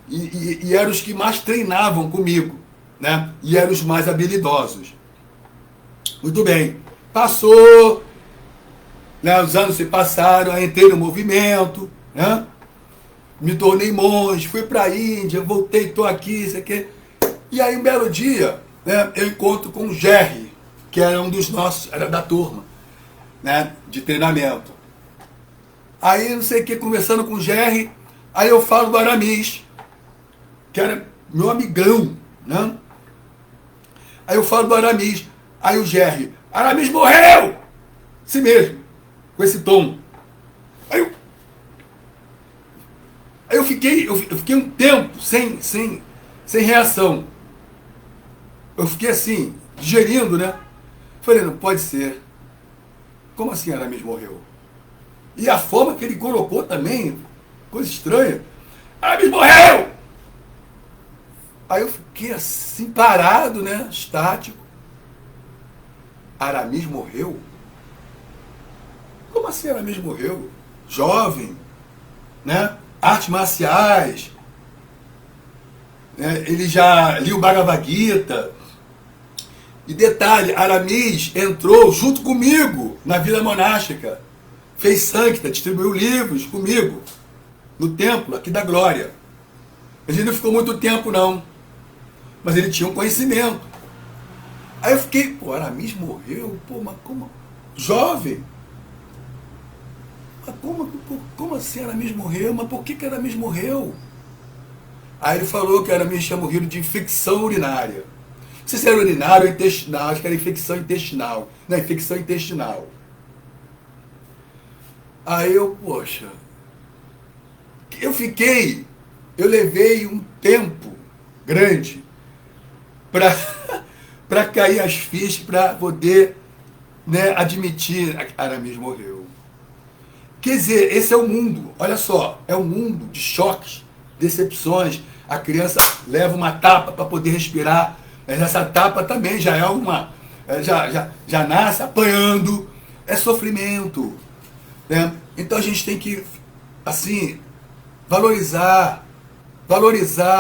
E eram os que mais treinavam comigo, né? E eram os mais habilidosos. Muito bem. Passou, né? Os anos se passaram, eu entrei no movimento, né? Me tornei monge, fui para a Índia, voltei, estou aqui, isso aqui. E aí um belo dia, né, eu encontro com o Jerry, que era um dos nossos, era da turma, né, de treinamento. Aí não sei o que, conversando com o Jerry, aí eu falo do Aramis, que era meu amigão, né? Aí eu falo do Aramis, aí o Jerry, Aramis morreu! Assim mesmo, com esse tom. Aí eu fiquei um tempo sem reação. Eu fiquei assim, digerindo, né? Falei, não pode ser. Como assim Aramis morreu? E a forma que ele colocou também, coisa estranha. Aramis morreu! Aí eu fiquei assim, parado, né? Estático. Aramis morreu? Como assim Aramis morreu? Jovem, né? Artes marciais, né? Ele já lia o Bhagavad Gita. E detalhe, Aramis entrou junto comigo na vida monástica. Fez Sancta, distribuiu livros comigo no templo aqui da Glória. Ele não ficou muito tempo não, mas ele tinha um conhecimento. Aí eu fiquei, pô, Aramis morreu? Pô, mas como? Jovem? Mas como assim Aramis morreu? Mas por que Aramis morreu? Aí ele falou que Aramis tinha morrido de infecção urinária. Não sei se era urinária ou intestinal, acho que era infecção intestinal. Não, infecção intestinal. Aí eu, poxa, eu levei um tempo grande para cair as fichas, para poder, né, admitir que Aramis morreu. Quer dizer, esse é o mundo, olha só, é um mundo de choques, decepções. A criança leva uma tapa para poder respirar, mas essa tapa também já é uma, já nasce apanhando, é sofrimento, né? Então a gente tem que, assim, valorizar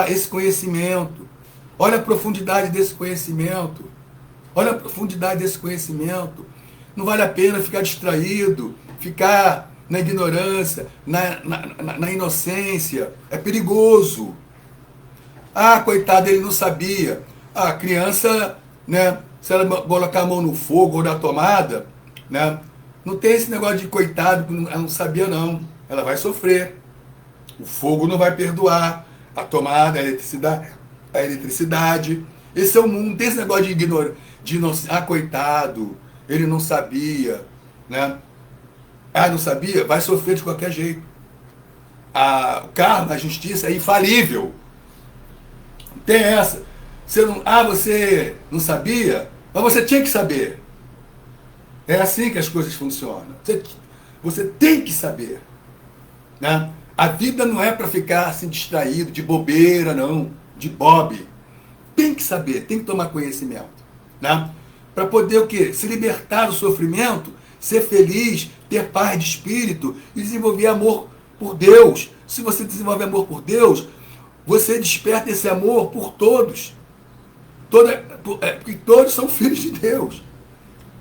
esse conhecimento. Olha a profundidade desse conhecimento. Olha a profundidade desse conhecimento. Não vale a pena ficar distraído, ficar na ignorância, na inocência. É perigoso. Ah, coitado, ele não sabia. A criança, né, se ela colocar a mão no fogo ou na tomada, né, não tem esse negócio de coitado, ela não sabia não. Ela vai sofrer. O fogo não vai perdoar. A tomada, a eletricidade. Esse é o mundo. Não tem esse negócio de ignorância, de inocência. Ah, coitado, ele não sabia, né? Ah, não sabia? Vai sofrer de qualquer jeito. O karma, a justiça é infalível. Não tem essa. Você não sabia? Mas você tinha que saber. É assim que as coisas funcionam. Você tem que saber. Né? A vida não é para ficar assim distraído, de bobeira, não. De bobe. Tem que saber, tem que tomar conhecimento. Né? Para poder o quê? Se libertar do sofrimento, ser feliz, ter paz de espírito e desenvolver amor por Deus. Se você desenvolve amor por Deus, você desperta esse amor por todos. Porque todos são filhos de Deus.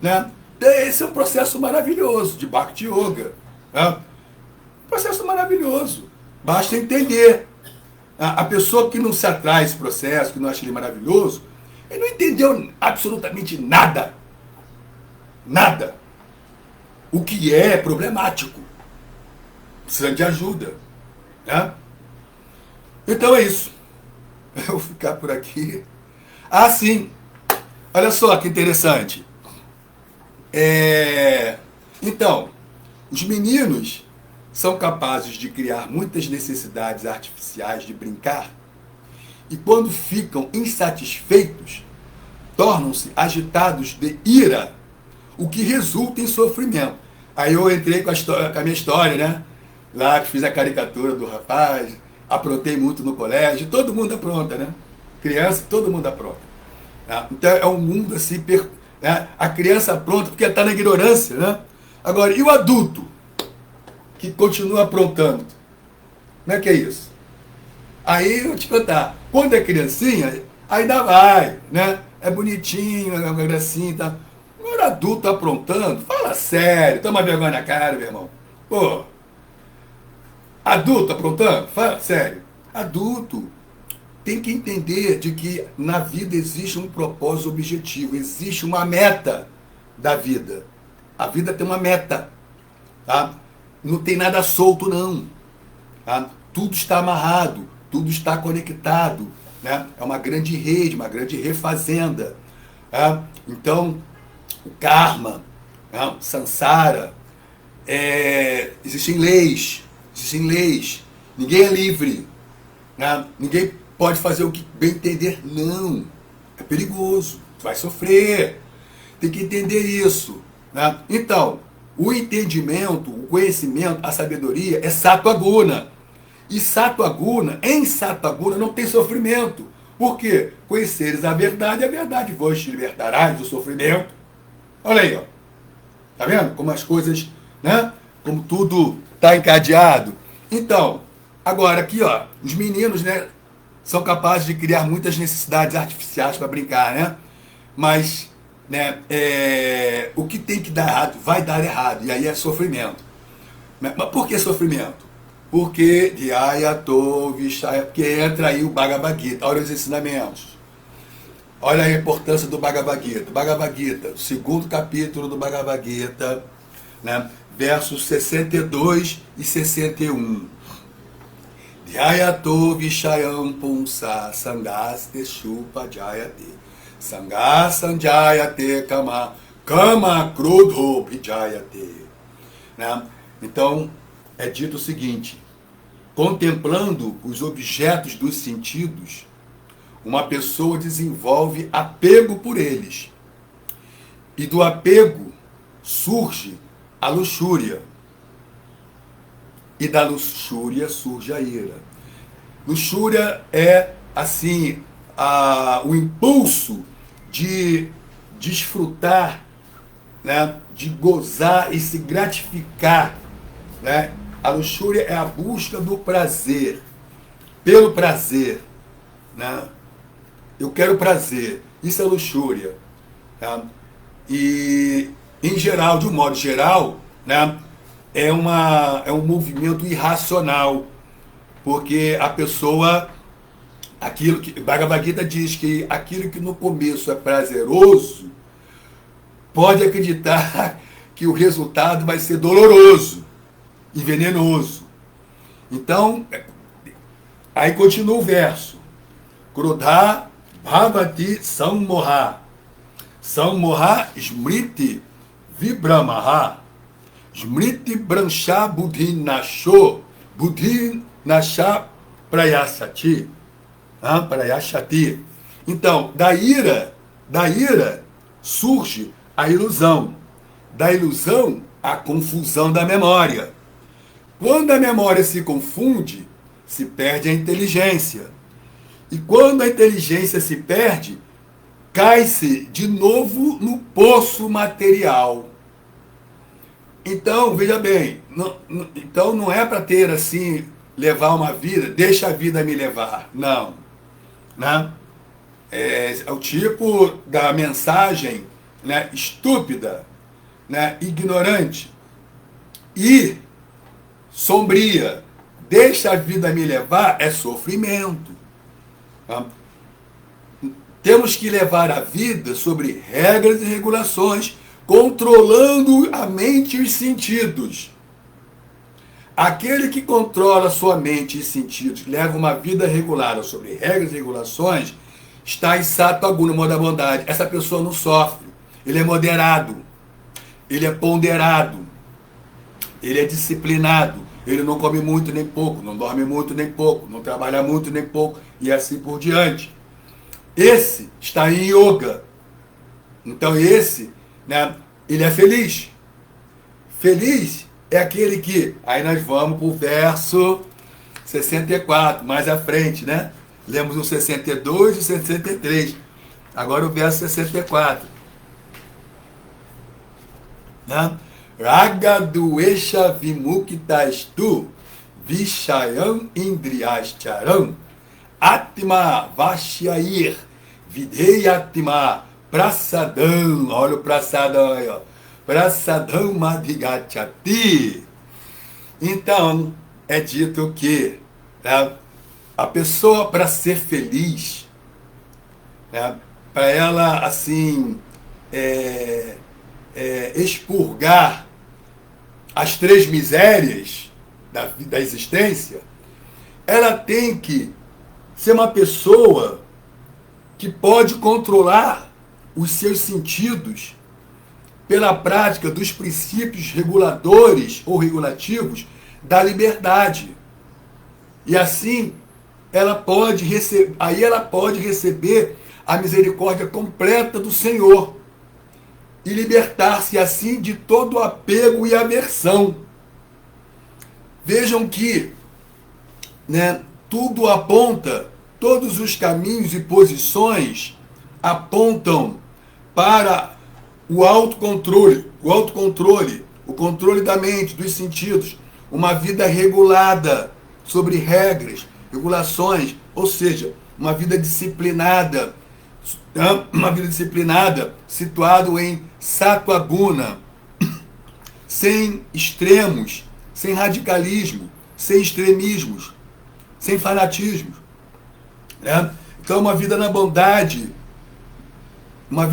Né? Esse é um processo maravilhoso de Bhakti Yoga. Né? Um processo maravilhoso. Basta entender. A pessoa que não se atrai a esse processo, que não acha ele maravilhoso, ele não entendeu absolutamente nada. Nada. O que é problemático. Precisa de ajuda. Né? Então é isso. Eu vou ficar por aqui. Ah, sim. Olha só que interessante. Então, os meninos são capazes de criar muitas necessidades artificiais de brincar e quando ficam insatisfeitos, tornam-se agitados de ira, o que resulta em sofrimento. Aí eu entrei com a minha história, né? Lá que fiz a caricatura do rapaz, aprontei muito no colégio, todo mundo apronta, né? Criança, todo mundo apronta. Então é um mundo assim, né? A criança apronta porque está na ignorância, né? Agora, e o adulto que continua aprontando? Como é que é isso? Aí eu vou te contar, quando é criancinha, ainda vai, né? É bonitinho, é uma gracinha e tal. Agora adulto aprontando, fala sério, toma vergonha na cara, meu irmão. Pô, adulto aprontando, fala sério. Adulto tem que entender de que na vida existe um propósito objetivo, existe uma meta da vida. A vida tem uma meta, tá? Não tem nada solto, não. Tá? Tudo está amarrado, tudo está conectado, né? É uma grande rede, uma grande refazenda. Tá? Então, o karma, né? Sansara, existem leis, ninguém é livre, né? Ninguém pode fazer o que bem entender, não, é perigoso, vai sofrer, tem que entender isso, né? Então, o entendimento, o conhecimento, a sabedoria é Sattva Guna, e Sattva Guna, em Sattva Guna não tem sofrimento, por quê? Conheceres a verdade vos te libertarás do sofrimento. Olha aí, ó. Tá vendo? Como as coisas, né? Como tudo está encadeado. Então, agora aqui, ó, os meninos, né, são capazes de criar muitas necessidades artificiais para brincar, né? Mas, né, o que tem que dar errado, vai dar errado. E aí é sofrimento. Mas por que sofrimento? Porque porque entra aí o Bhagavad Gita. Olha os ensinamentos. Olha a importância do Bhagavad Gita. Bhagavad Gita, o segundo capítulo do Bhagavad Gita, né, versos 62 e 61. Dhyayato Vishayam Punsa Sangaste Shupa Jayate Sangasam Jayate Kama Kama Krodho Vijayate. Né? Então, é dito o seguinte: contemplando os objetos dos sentidos, uma pessoa desenvolve apego por eles. E do apego surge a luxúria. E da luxúria surge a ira. Luxúria é, assim, o impulso de desfrutar, né, de gozar e se gratificar. Né? A luxúria é a busca do prazer, pelo prazer. Né? Eu quero prazer, isso é luxúria. Tá? E, em geral, de um modo geral, né, é um movimento irracional, porque a pessoa, aquilo que Bhagavad Gita diz que aquilo que no começo é prazeroso, pode acreditar que o resultado vai ser doloroso e venenoso. Então, aí continua o verso. Krodha Bhavati Sammoha. Sammoha Smriti Vibramaha. Smriti Brancha Buddhi Nasho. Buddhi Nasha Prayasati. Prayashati. Então, da ira surge a ilusão. Da ilusão, a confusão da memória. Quando a memória se confunde, se perde a inteligência. E quando a inteligência se perde, cai-se de novo no poço material. Então, veja bem, então não é para ter assim, levar uma vida, deixa a vida me levar. Não. Né? É o tipo da mensagem, né, estúpida, né, ignorante. E sombria. Deixa a vida me levar é sofrimento. Tá? Temos que levar a vida sobre regras e regulações, controlando a mente e os sentidos. Aquele que controla sua mente e sentidos, leva uma vida regulada sobre regras e regulações, está em sattva guna, no modo da bondade. Essa pessoa não sofre. Ele é moderado. Ele é ponderado. Ele é disciplinado. Ele não come muito nem pouco, não dorme muito nem pouco, não trabalha muito nem pouco, e assim por diante. Esse está em yoga. Então esse, né, ele é feliz. Feliz é aquele que... Aí nós vamos para o verso 64, mais à frente, né? Lemos o 62 e o 63. Agora o verso 64. Né? Raga duesha vimuktastu vishayam indriyacharam atma vashyair videyatma prasadam. Olha o prasadam aí, ó. Prasadam madhigachati. Então, é dito que, né, a pessoa, para ser feliz, né, para ela, assim, expurgar as três misérias da existência, ela tem que ser uma pessoa que pode controlar os seus sentidos pela prática dos princípios reguladores ou regulativos da liberdade. E assim, ela pode receber a misericórdia completa do Senhor e libertar-se assim de todo apego e aversão. Vejam que, né, tudo aponta, todos os caminhos e posições apontam para o autocontrole, o controle da mente, dos sentidos, uma vida regulada sobre regras, regulações, ou seja, uma vida disciplinada, situado em sattva guna, sem extremos, sem radicalismo, sem extremismos, sem fanatismos, né? Então, uma vida na bondade, uma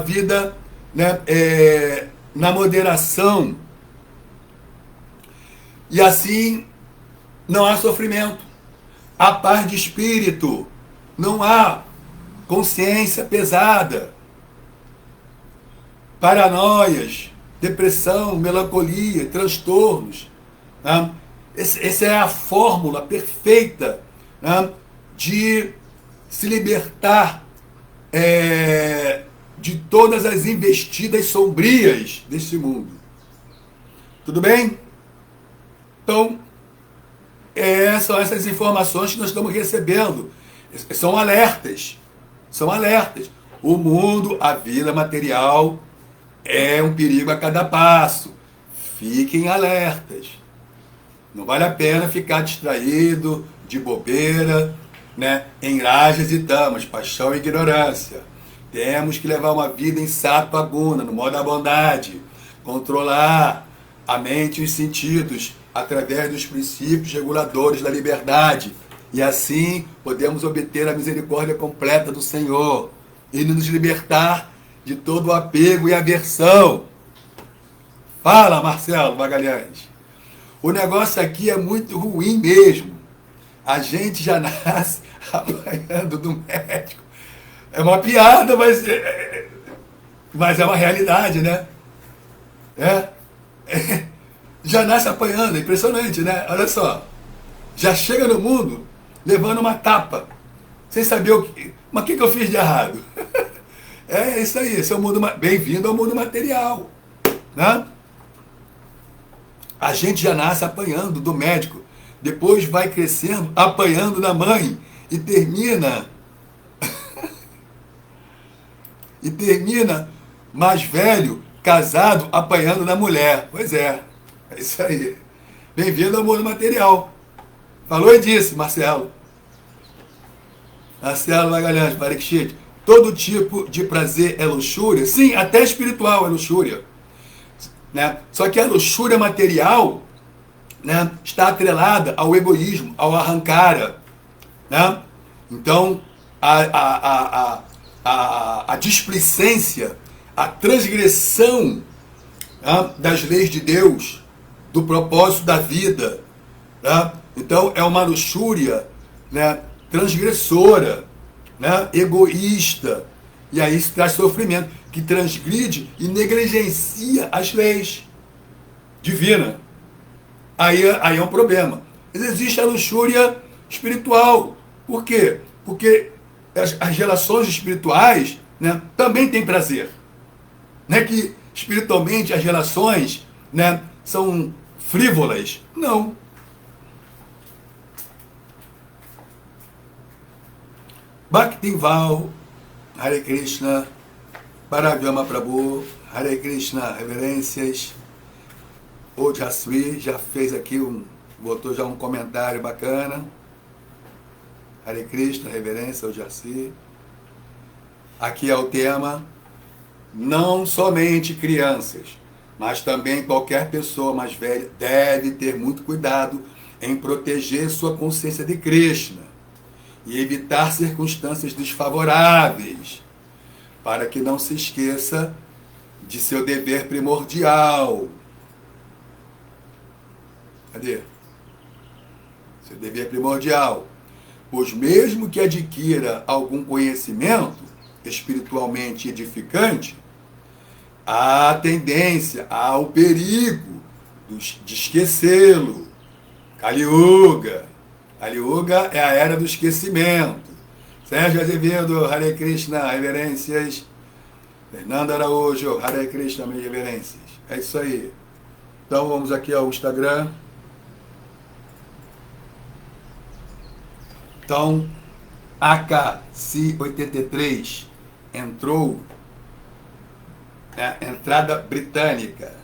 vida, né, na moderação, e assim não há sofrimento, há paz de espírito, não há consciência pesada, paranoias, depressão, melancolia, transtornos, né? Essa é a fórmula perfeita, né, de se libertar de todas as investidas sombrias deste mundo. Tudo bem? Então, são essas informações que nós estamos recebendo. São alertas. São alertas. O mundo, a vida material, é um perigo a cada passo. Fiquem alertas. Não vale a pena ficar distraído, de bobeira, né, em rajas e tamas, paixão e ignorância. Temos que levar uma vida em sattva guna, no modo da bondade. Controlar a mente e os sentidos através dos princípios reguladores da liberdade. E assim podemos obter a misericórdia completa do Senhor e nos libertar de todo o apego e aversão. Fala, Marcelo Magalhães. O negócio aqui é muito ruim mesmo. A gente já nasce apanhando do médico. É uma piada, mas é uma realidade, né? Já nasce apanhando, é impressionante, né? Olha só. Já chega no mundo levando uma tapa, sem saber o que... Mas o que eu fiz de errado? É isso aí, esse é o mundo... Bem-vindo ao mundo material, né? A gente já nasce apanhando do médico, depois vai crescendo, apanhando da mãe, e termina mais velho, casado, apanhando da mulher. Pois é isso aí. Bem-vindo ao mundo material. Falou e disse, Marcelo. Marcelo Magalhães, Parikshit. Todo tipo de prazer é luxúria? Sim, até espiritual é luxúria. Né? Só que a luxúria material, né, está atrelada ao egoísmo, ao arrancara, né? Então, a displicência, a transgressão, né, das leis de Deus, do propósito da vida, né? Então, é uma luxúria, né, transgressora, né, egoísta, e aí isso traz sofrimento, que transgride e negligencia as leis divinas. Aí é um problema. Mas existe a luxúria espiritual. Por quê? Porque as relações espirituais, né, também têm prazer. Não é que espiritualmente as relações, né, são frívolas. Não. Bhaktival, Hare Krishna, Paravyama Prabhu, Hare Krishna, reverências. O Jasvi já fez aqui botou já um comentário bacana. Hare Krishna, reverência ao Jasvi. Aqui é o tema, não somente crianças, mas também qualquer pessoa mais velha deve ter muito cuidado em proteger sua consciência de Krishna e evitar circunstâncias desfavoráveis, para que não se esqueça de seu dever primordial. Cadê? Seu dever primordial. Pois mesmo que adquira algum conhecimento espiritualmente edificante, há tendência, há o perigo de esquecê-lo. Kali Yuga. Kali Yuga é a era do esquecimento. Sérgio Azevedo, Hare Krishna, reverências. Fernando Araújo, Hare Krishna, minhas reverências. É isso aí. Então vamos aqui ao Instagram. Então, AK-83 entrou, entrada britânica.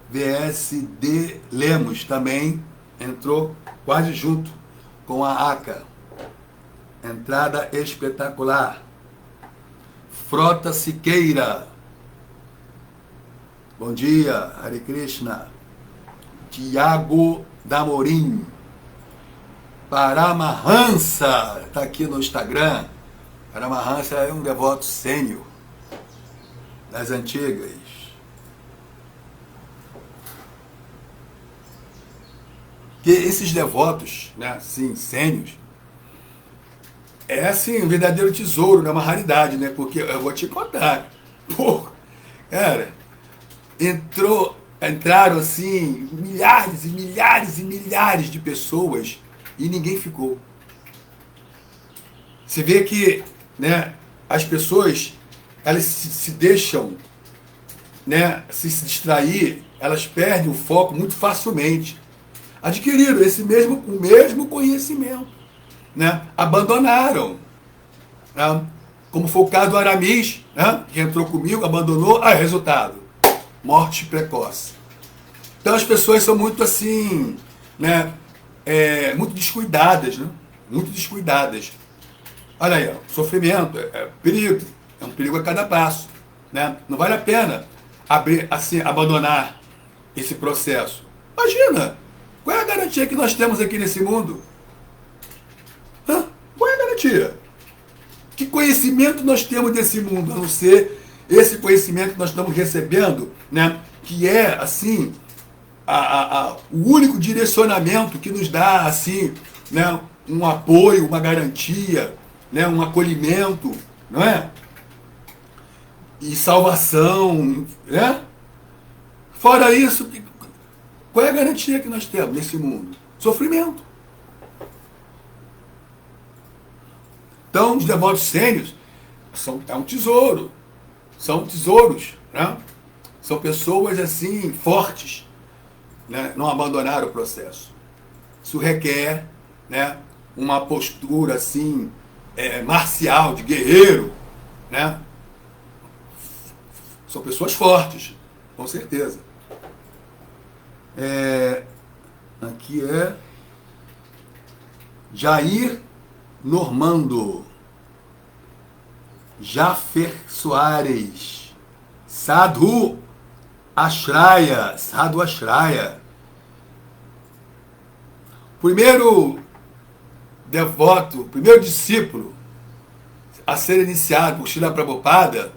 VSD Lemos também entrou quase junto com a ACA. Entrada espetacular. Frota Siqueira. Bom dia, Hare Krishna. Tiago Damorim. Paramahansa, está aqui no Instagram. Paramahansa é um devoto sênior das antigas. Que esses devotos, né, assim, sênios, é assim, um verdadeiro tesouro, né, uma raridade, né? Porque eu vou te contar, pô, cara, entraram assim milhares e milhares e milhares de pessoas e ninguém ficou. Você vê que, né, as pessoas, elas se deixam, né, se distrair, elas perdem o foco muito facilmente. Adquiriram o mesmo conhecimento, né, abandonaram, né, como foi o caso do Aramis, né, que entrou comigo, abandonou, resultado, morte precoce. Então as pessoas são muito assim, né, muito descuidadas, né? Muito descuidadas. Olha aí, ó, sofrimento, perigo, é um perigo a cada passo, né? Não vale a pena abandonar esse processo. Imagina, qual é a garantia que nós temos aqui nesse mundo? Qual é a garantia? Que conhecimento nós temos desse mundo, a não ser esse conhecimento que nós estamos recebendo, né? Que é, assim, o único direcionamento que nos dá, assim, né, um apoio, uma garantia, né, um acolhimento, não é? E salvação, né? Fora isso, qual é a garantia que nós temos nesse mundo? Sofrimento. Então, os devotos sênios é um tesouro. São tesouros, né? São pessoas, assim, fortes, né? Não abandonaram o processo. Isso requer, né, uma postura assim, marcial, de guerreiro, né? São pessoas fortes, com certeza. Aqui é Jair Normando, Jafer Soares, Sadhu, Ashraya, Sadhu Ashraya. Primeiro devoto, primeiro discípulo a ser iniciado por Srila Prabhupada,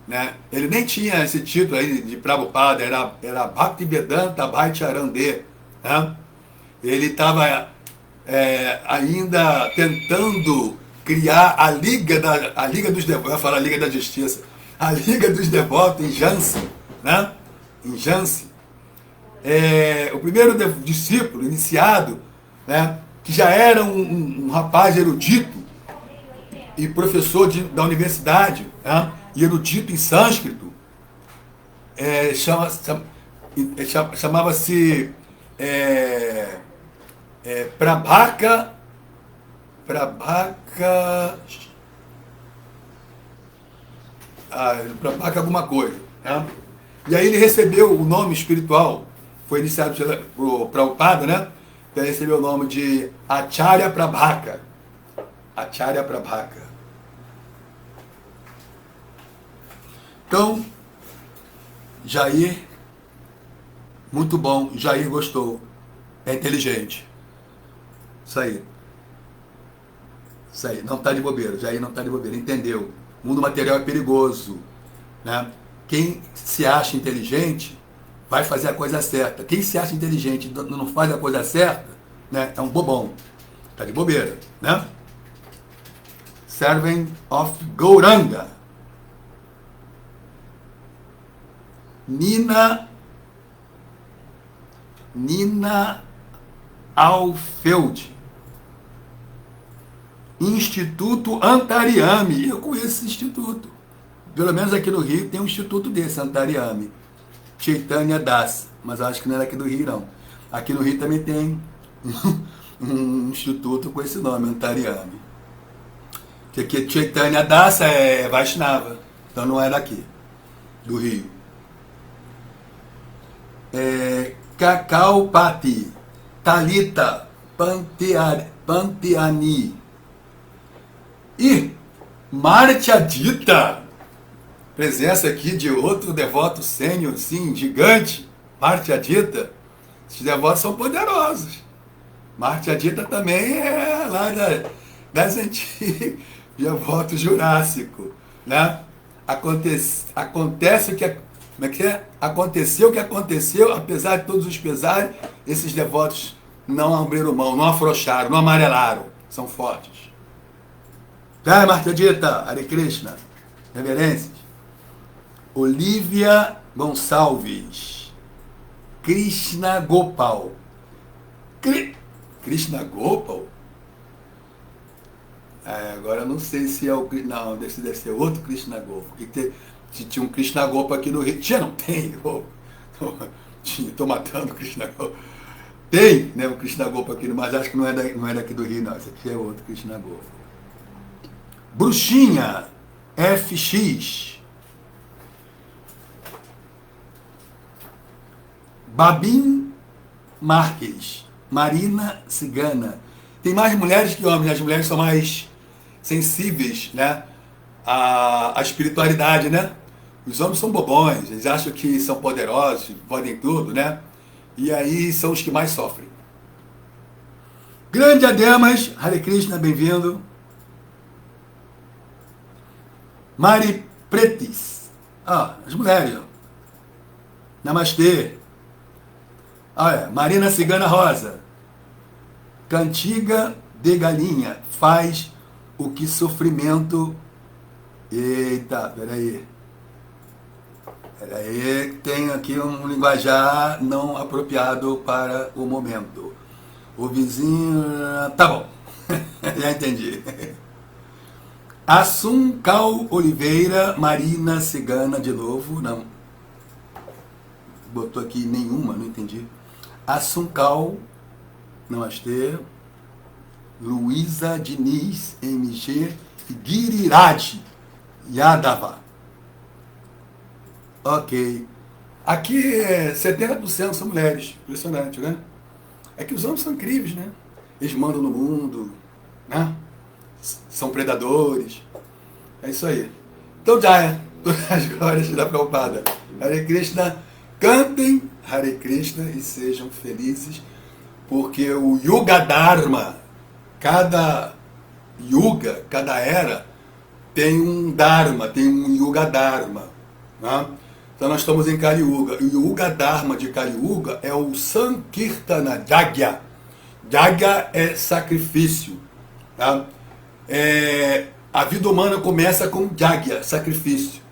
né? Ele nem tinha esse título aí de Prabhupada, era Bhaktivedanta Bhaicharande, né? Ele estava ainda tentando criar a Liga dos Devotos, eu ia falar a Liga da Justiça, a Liga dos Devotos em Jhansi, né? Em Jhansi. O primeiro discípulo iniciado, né? Que já era um rapaz erudito e professor da universidade, né? E erudito em sânscrito, chamava-se Prabhaka alguma coisa, né? E aí ele recebeu o nome espiritual, foi iniciado por Prabhupada, né? Então ele recebeu o nome de Acharya Prabhaka. Acharya Prabhaka. Então, Jair, muito bom, Jair gostou, é inteligente. Isso aí, não está de bobeira, Jair não está de bobeira, entendeu? O mundo material é perigoso, né? Quem se acha inteligente vai fazer a coisa certa. Quem se acha inteligente e não faz a coisa certa, né, é um bobão, está de bobeira, né? Servant of Gauranga. Nina Alfeld. Instituto Antariami. Eu conheço esse instituto. Pelo menos aqui no Rio tem um instituto desse, Antariami. Chaitanya Das. Mas acho que não é daqui do Rio, não. Aqui no Rio também tem um instituto com esse nome, Antariami. Que aqui Chaitanya Das é Vaishnava. Então não é daqui, do Rio. Cacau Pati, Talita Panteani e Martiadita. Presença aqui de outro devoto sênior, sim, gigante, Martiadita. Esses devotos são poderosos. Martiadita também é lá das antigas, devoto jurássico, né? Acontece o que como é que é? Aconteceu o que aconteceu, apesar de todos os pesares, esses devotos não abriram mão, não afrouxaram, não amarelaram. São fortes. Jai Martiadita, Hare Krishna. Reverências. Olivia Gonçalves. Krishna Gopal. Krishna Gopal? Agora eu não sei se é o... Não, deve ser outro Krishna Gopal. Tinha um Krishna Gopal aqui no Rio. Tinha, não tem? Estou matando o Krishna Gopal. Tem, né, o Krishna Gopal aqui, mas acho que não é daqui do Rio, não. Esse aqui é outro Krishna Gopal. Bruxinha FX. Babim Marques. Marina Cigana. Tem mais mulheres que homens, as mulheres são mais sensíveis, né? A espiritualidade, né? Os homens são bobões, eles acham que são poderosos, podem tudo, né? E aí são os que mais sofrem. Grande Ademas, Hare Krishna, bem-vindo. Mari Pretis. As mulheres. Namastê. Marina Cigana Rosa. Cantiga de galinha. Faz o que sofrimento... Eita, peraí, tem aqui um linguajar não apropriado para o momento. O vizinho... Tá bom, já entendi. Assuncal Oliveira, Marina Cigana, de novo, não. Botou aqui nenhuma, não entendi. Assuncal, namastê. Luísa Diniz, MG, Giriraj Yadava. Ok. Aqui 70% são mulheres. Impressionante, né? É que os homens são incríveis, né? Eles mandam no mundo, né? São predadores. É isso aí. Então, Jaya, todas as glórias da Prabhupada. Hare Krishna. Cantem Hare Krishna e sejam felizes, porque o Yuga Dharma, cada yuga, cada era, tem um Dharma, tem um Yuga Dharma. Né? Então nós estamos em Kali Yuga. E o Yuga Dharma de Kali Yuga é o Sankirtana Jagya. Jagya é sacrifício. Tá? A vida humana começa com Jagya, sacrifício.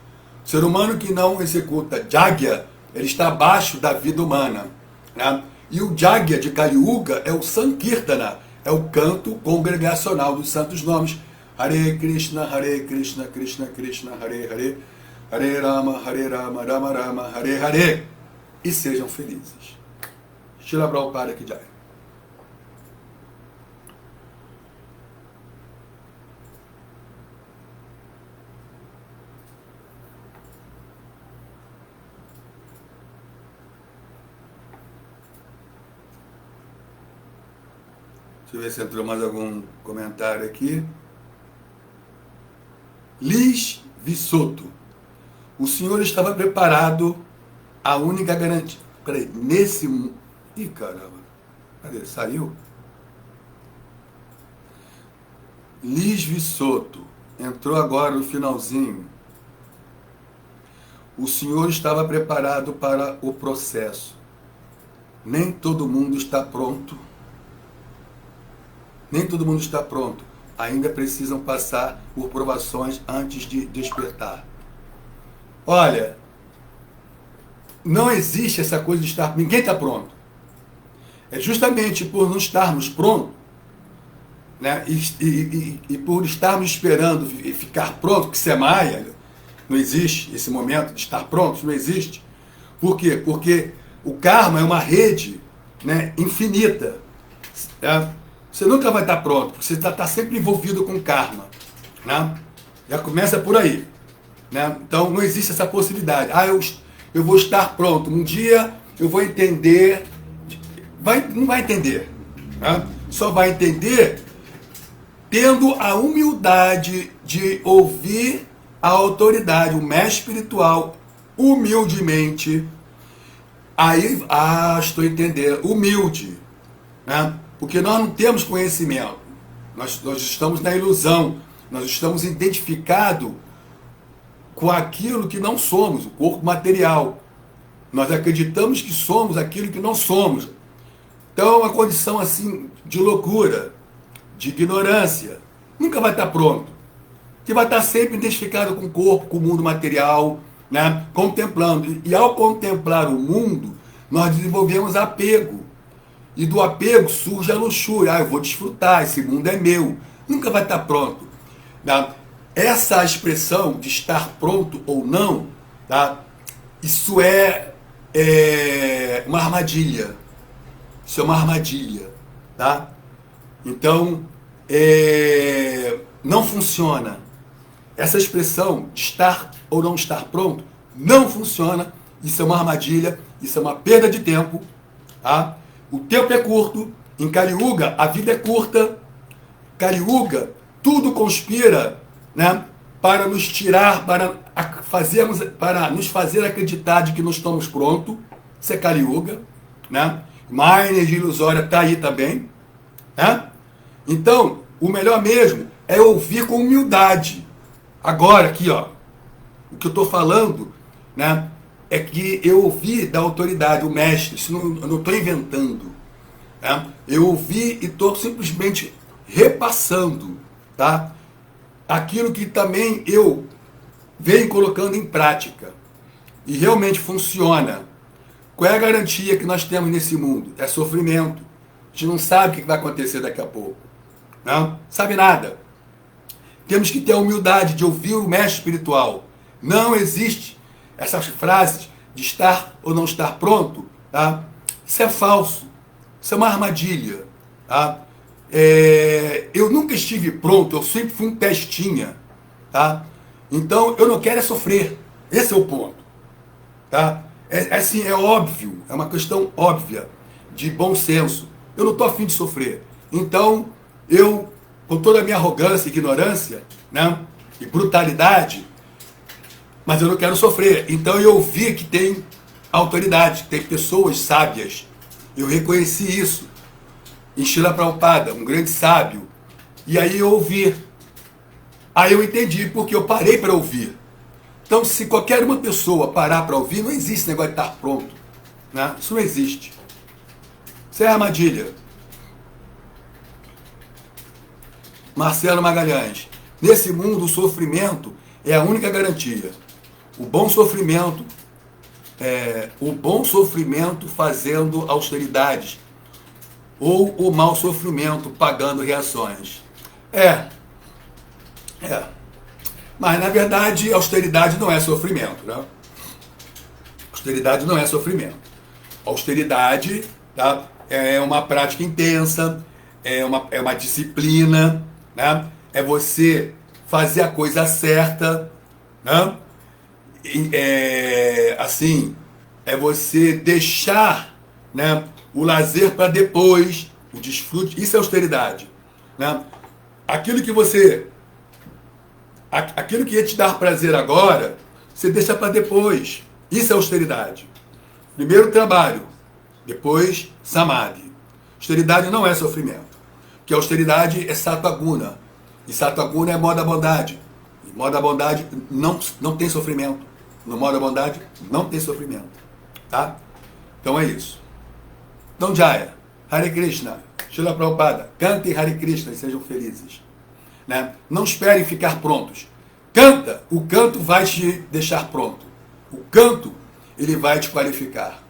O ser humano que não executa Jagya, ele está abaixo da vida humana. Né? E o Jagya de Kali Yuga é o Sankirtana, é o canto congregacional dos santos nomes. Hare Krishna, Krishna Krishna, Hare Hare, Hare Rama, Rama Rama, Hare Hare. E sejam felizes. Srila Prabhupada Ki Jai. Deixa eu ver se entrou mais algum comentário aqui. Liz Vissoto. O senhor estava preparado, a única garantia. Peraí, nesse. Ih, caramba. Cadê? Saiu? Liz Vissoto. Entrou agora no finalzinho. O senhor estava preparado para o processo. Nem todo mundo está pronto. Nem todo mundo está pronto. Ainda precisam passar por provações antes de despertar. Olha, não existe essa coisa de estar... Ninguém está pronto. É justamente por não estarmos prontos, né, e por estarmos esperando ficar pronto, que isso é maia, não existe esse momento de estar pronto, não existe. Por quê? Porque o karma é uma rede, né, infinita. Você nunca vai estar pronto, porque você está sempre envolvido com karma. Né? Já começa por aí. Né? Então não existe essa possibilidade. Eu vou estar pronto. Um dia eu vou entender. Não vai entender. Né? Só vai entender tendo a humildade de ouvir a autoridade, o mestre espiritual, humildemente. Aí, estou entendendo. Humilde. Né? Porque nós não temos conhecimento, nós estamos na ilusão, nós estamos identificados com aquilo que não somos, o corpo material. Nós acreditamos que somos aquilo que não somos. Então é uma condição assim de loucura, de ignorância. Nunca vai estar pronto. Você vai estar sempre identificado com o corpo, com o mundo material, né? Contemplando. E ao contemplar o mundo, nós desenvolvemos apego. E do apego surge a luxúria. Eu vou desfrutar, esse mundo é meu. Nunca vai estar pronto. Tá? Essa expressão de estar pronto ou não, tá? Isso é uma armadilha. Isso é uma armadilha. Tá? Então, não funciona. Essa expressão de estar ou não estar pronto não funciona. Isso é uma armadilha. Isso é uma perda de tempo. Tá? O tempo é curto, em Kali Yuga a vida é curta. Kali Yuga, tudo conspira, né, para nos tirar, para nos fazer acreditar de que nós estamos prontos. Isso é Kali Yuga, né? Má energia ilusória está aí também. Né? Então, o melhor mesmo é ouvir com humildade. Agora, aqui, ó, o que eu estou falando, né? É que eu ouvi da autoridade, o mestre, isso eu não estou inventando. Tá? Eu ouvi e estou simplesmente repassando, tá? Aquilo que também eu venho colocando em prática. E realmente funciona. Qual é a garantia que nós temos nesse mundo? É sofrimento. A gente não sabe o que vai acontecer daqui a pouco. Não sabe nada. Temos que ter a humildade de ouvir o mestre espiritual. Não existe essas frases de estar ou não estar pronto, tá? Isso é falso, isso é uma armadilha. Tá? Eu nunca estive pronto, eu sempre fui um pestinha. Tá? Então eu não quero sofrer, esse é o ponto. Tá? Assim, é óbvio, é uma questão óbvia, de bom senso. Eu não estou afim de sofrer. Então eu, com toda a minha arrogância, ignorância, né, e brutalidade, mas eu não quero sofrer. Então eu vi que tem autoridade, que tem pessoas sábias. Eu reconheci isso em Srila Prabhupada, um grande sábio. E aí eu ouvi. Aí eu entendi, porque eu parei para ouvir. Então, se qualquer uma pessoa parar para ouvir, não existe esse negócio de estar pronto. Né? Isso não existe. Isso é armadilha. Marcelo Magalhães. Nesse mundo, o sofrimento é a única garantia. O bom sofrimento fazendo austeridades. Ou o mau sofrimento pagando reações. Mas, na verdade, austeridade não é sofrimento. Né? Austeridade não é sofrimento. Austeridade, tá, é uma prática intensa, é uma disciplina, né? É você fazer a coisa certa, né? É você deixar, né, o lazer para depois, o desfrute. Isso é austeridade. Né? Aquilo que ia te dar prazer agora, você deixa para depois. Isso é austeridade. Primeiro trabalho, depois samadhi. Austeridade não é sofrimento. Porque austeridade é sattva guna. E sattva guna é modo da bondade. E modo da bondade não tem sofrimento. No modo da bondade não tem sofrimento. Tá? Então é isso. Então, Jaya, Hare Krishna, Srila Prabhupada, cantem Hare Krishna e sejam felizes. Né? Não esperem ficar prontos. Canta, o canto vai te deixar pronto. O canto, ele vai te qualificar.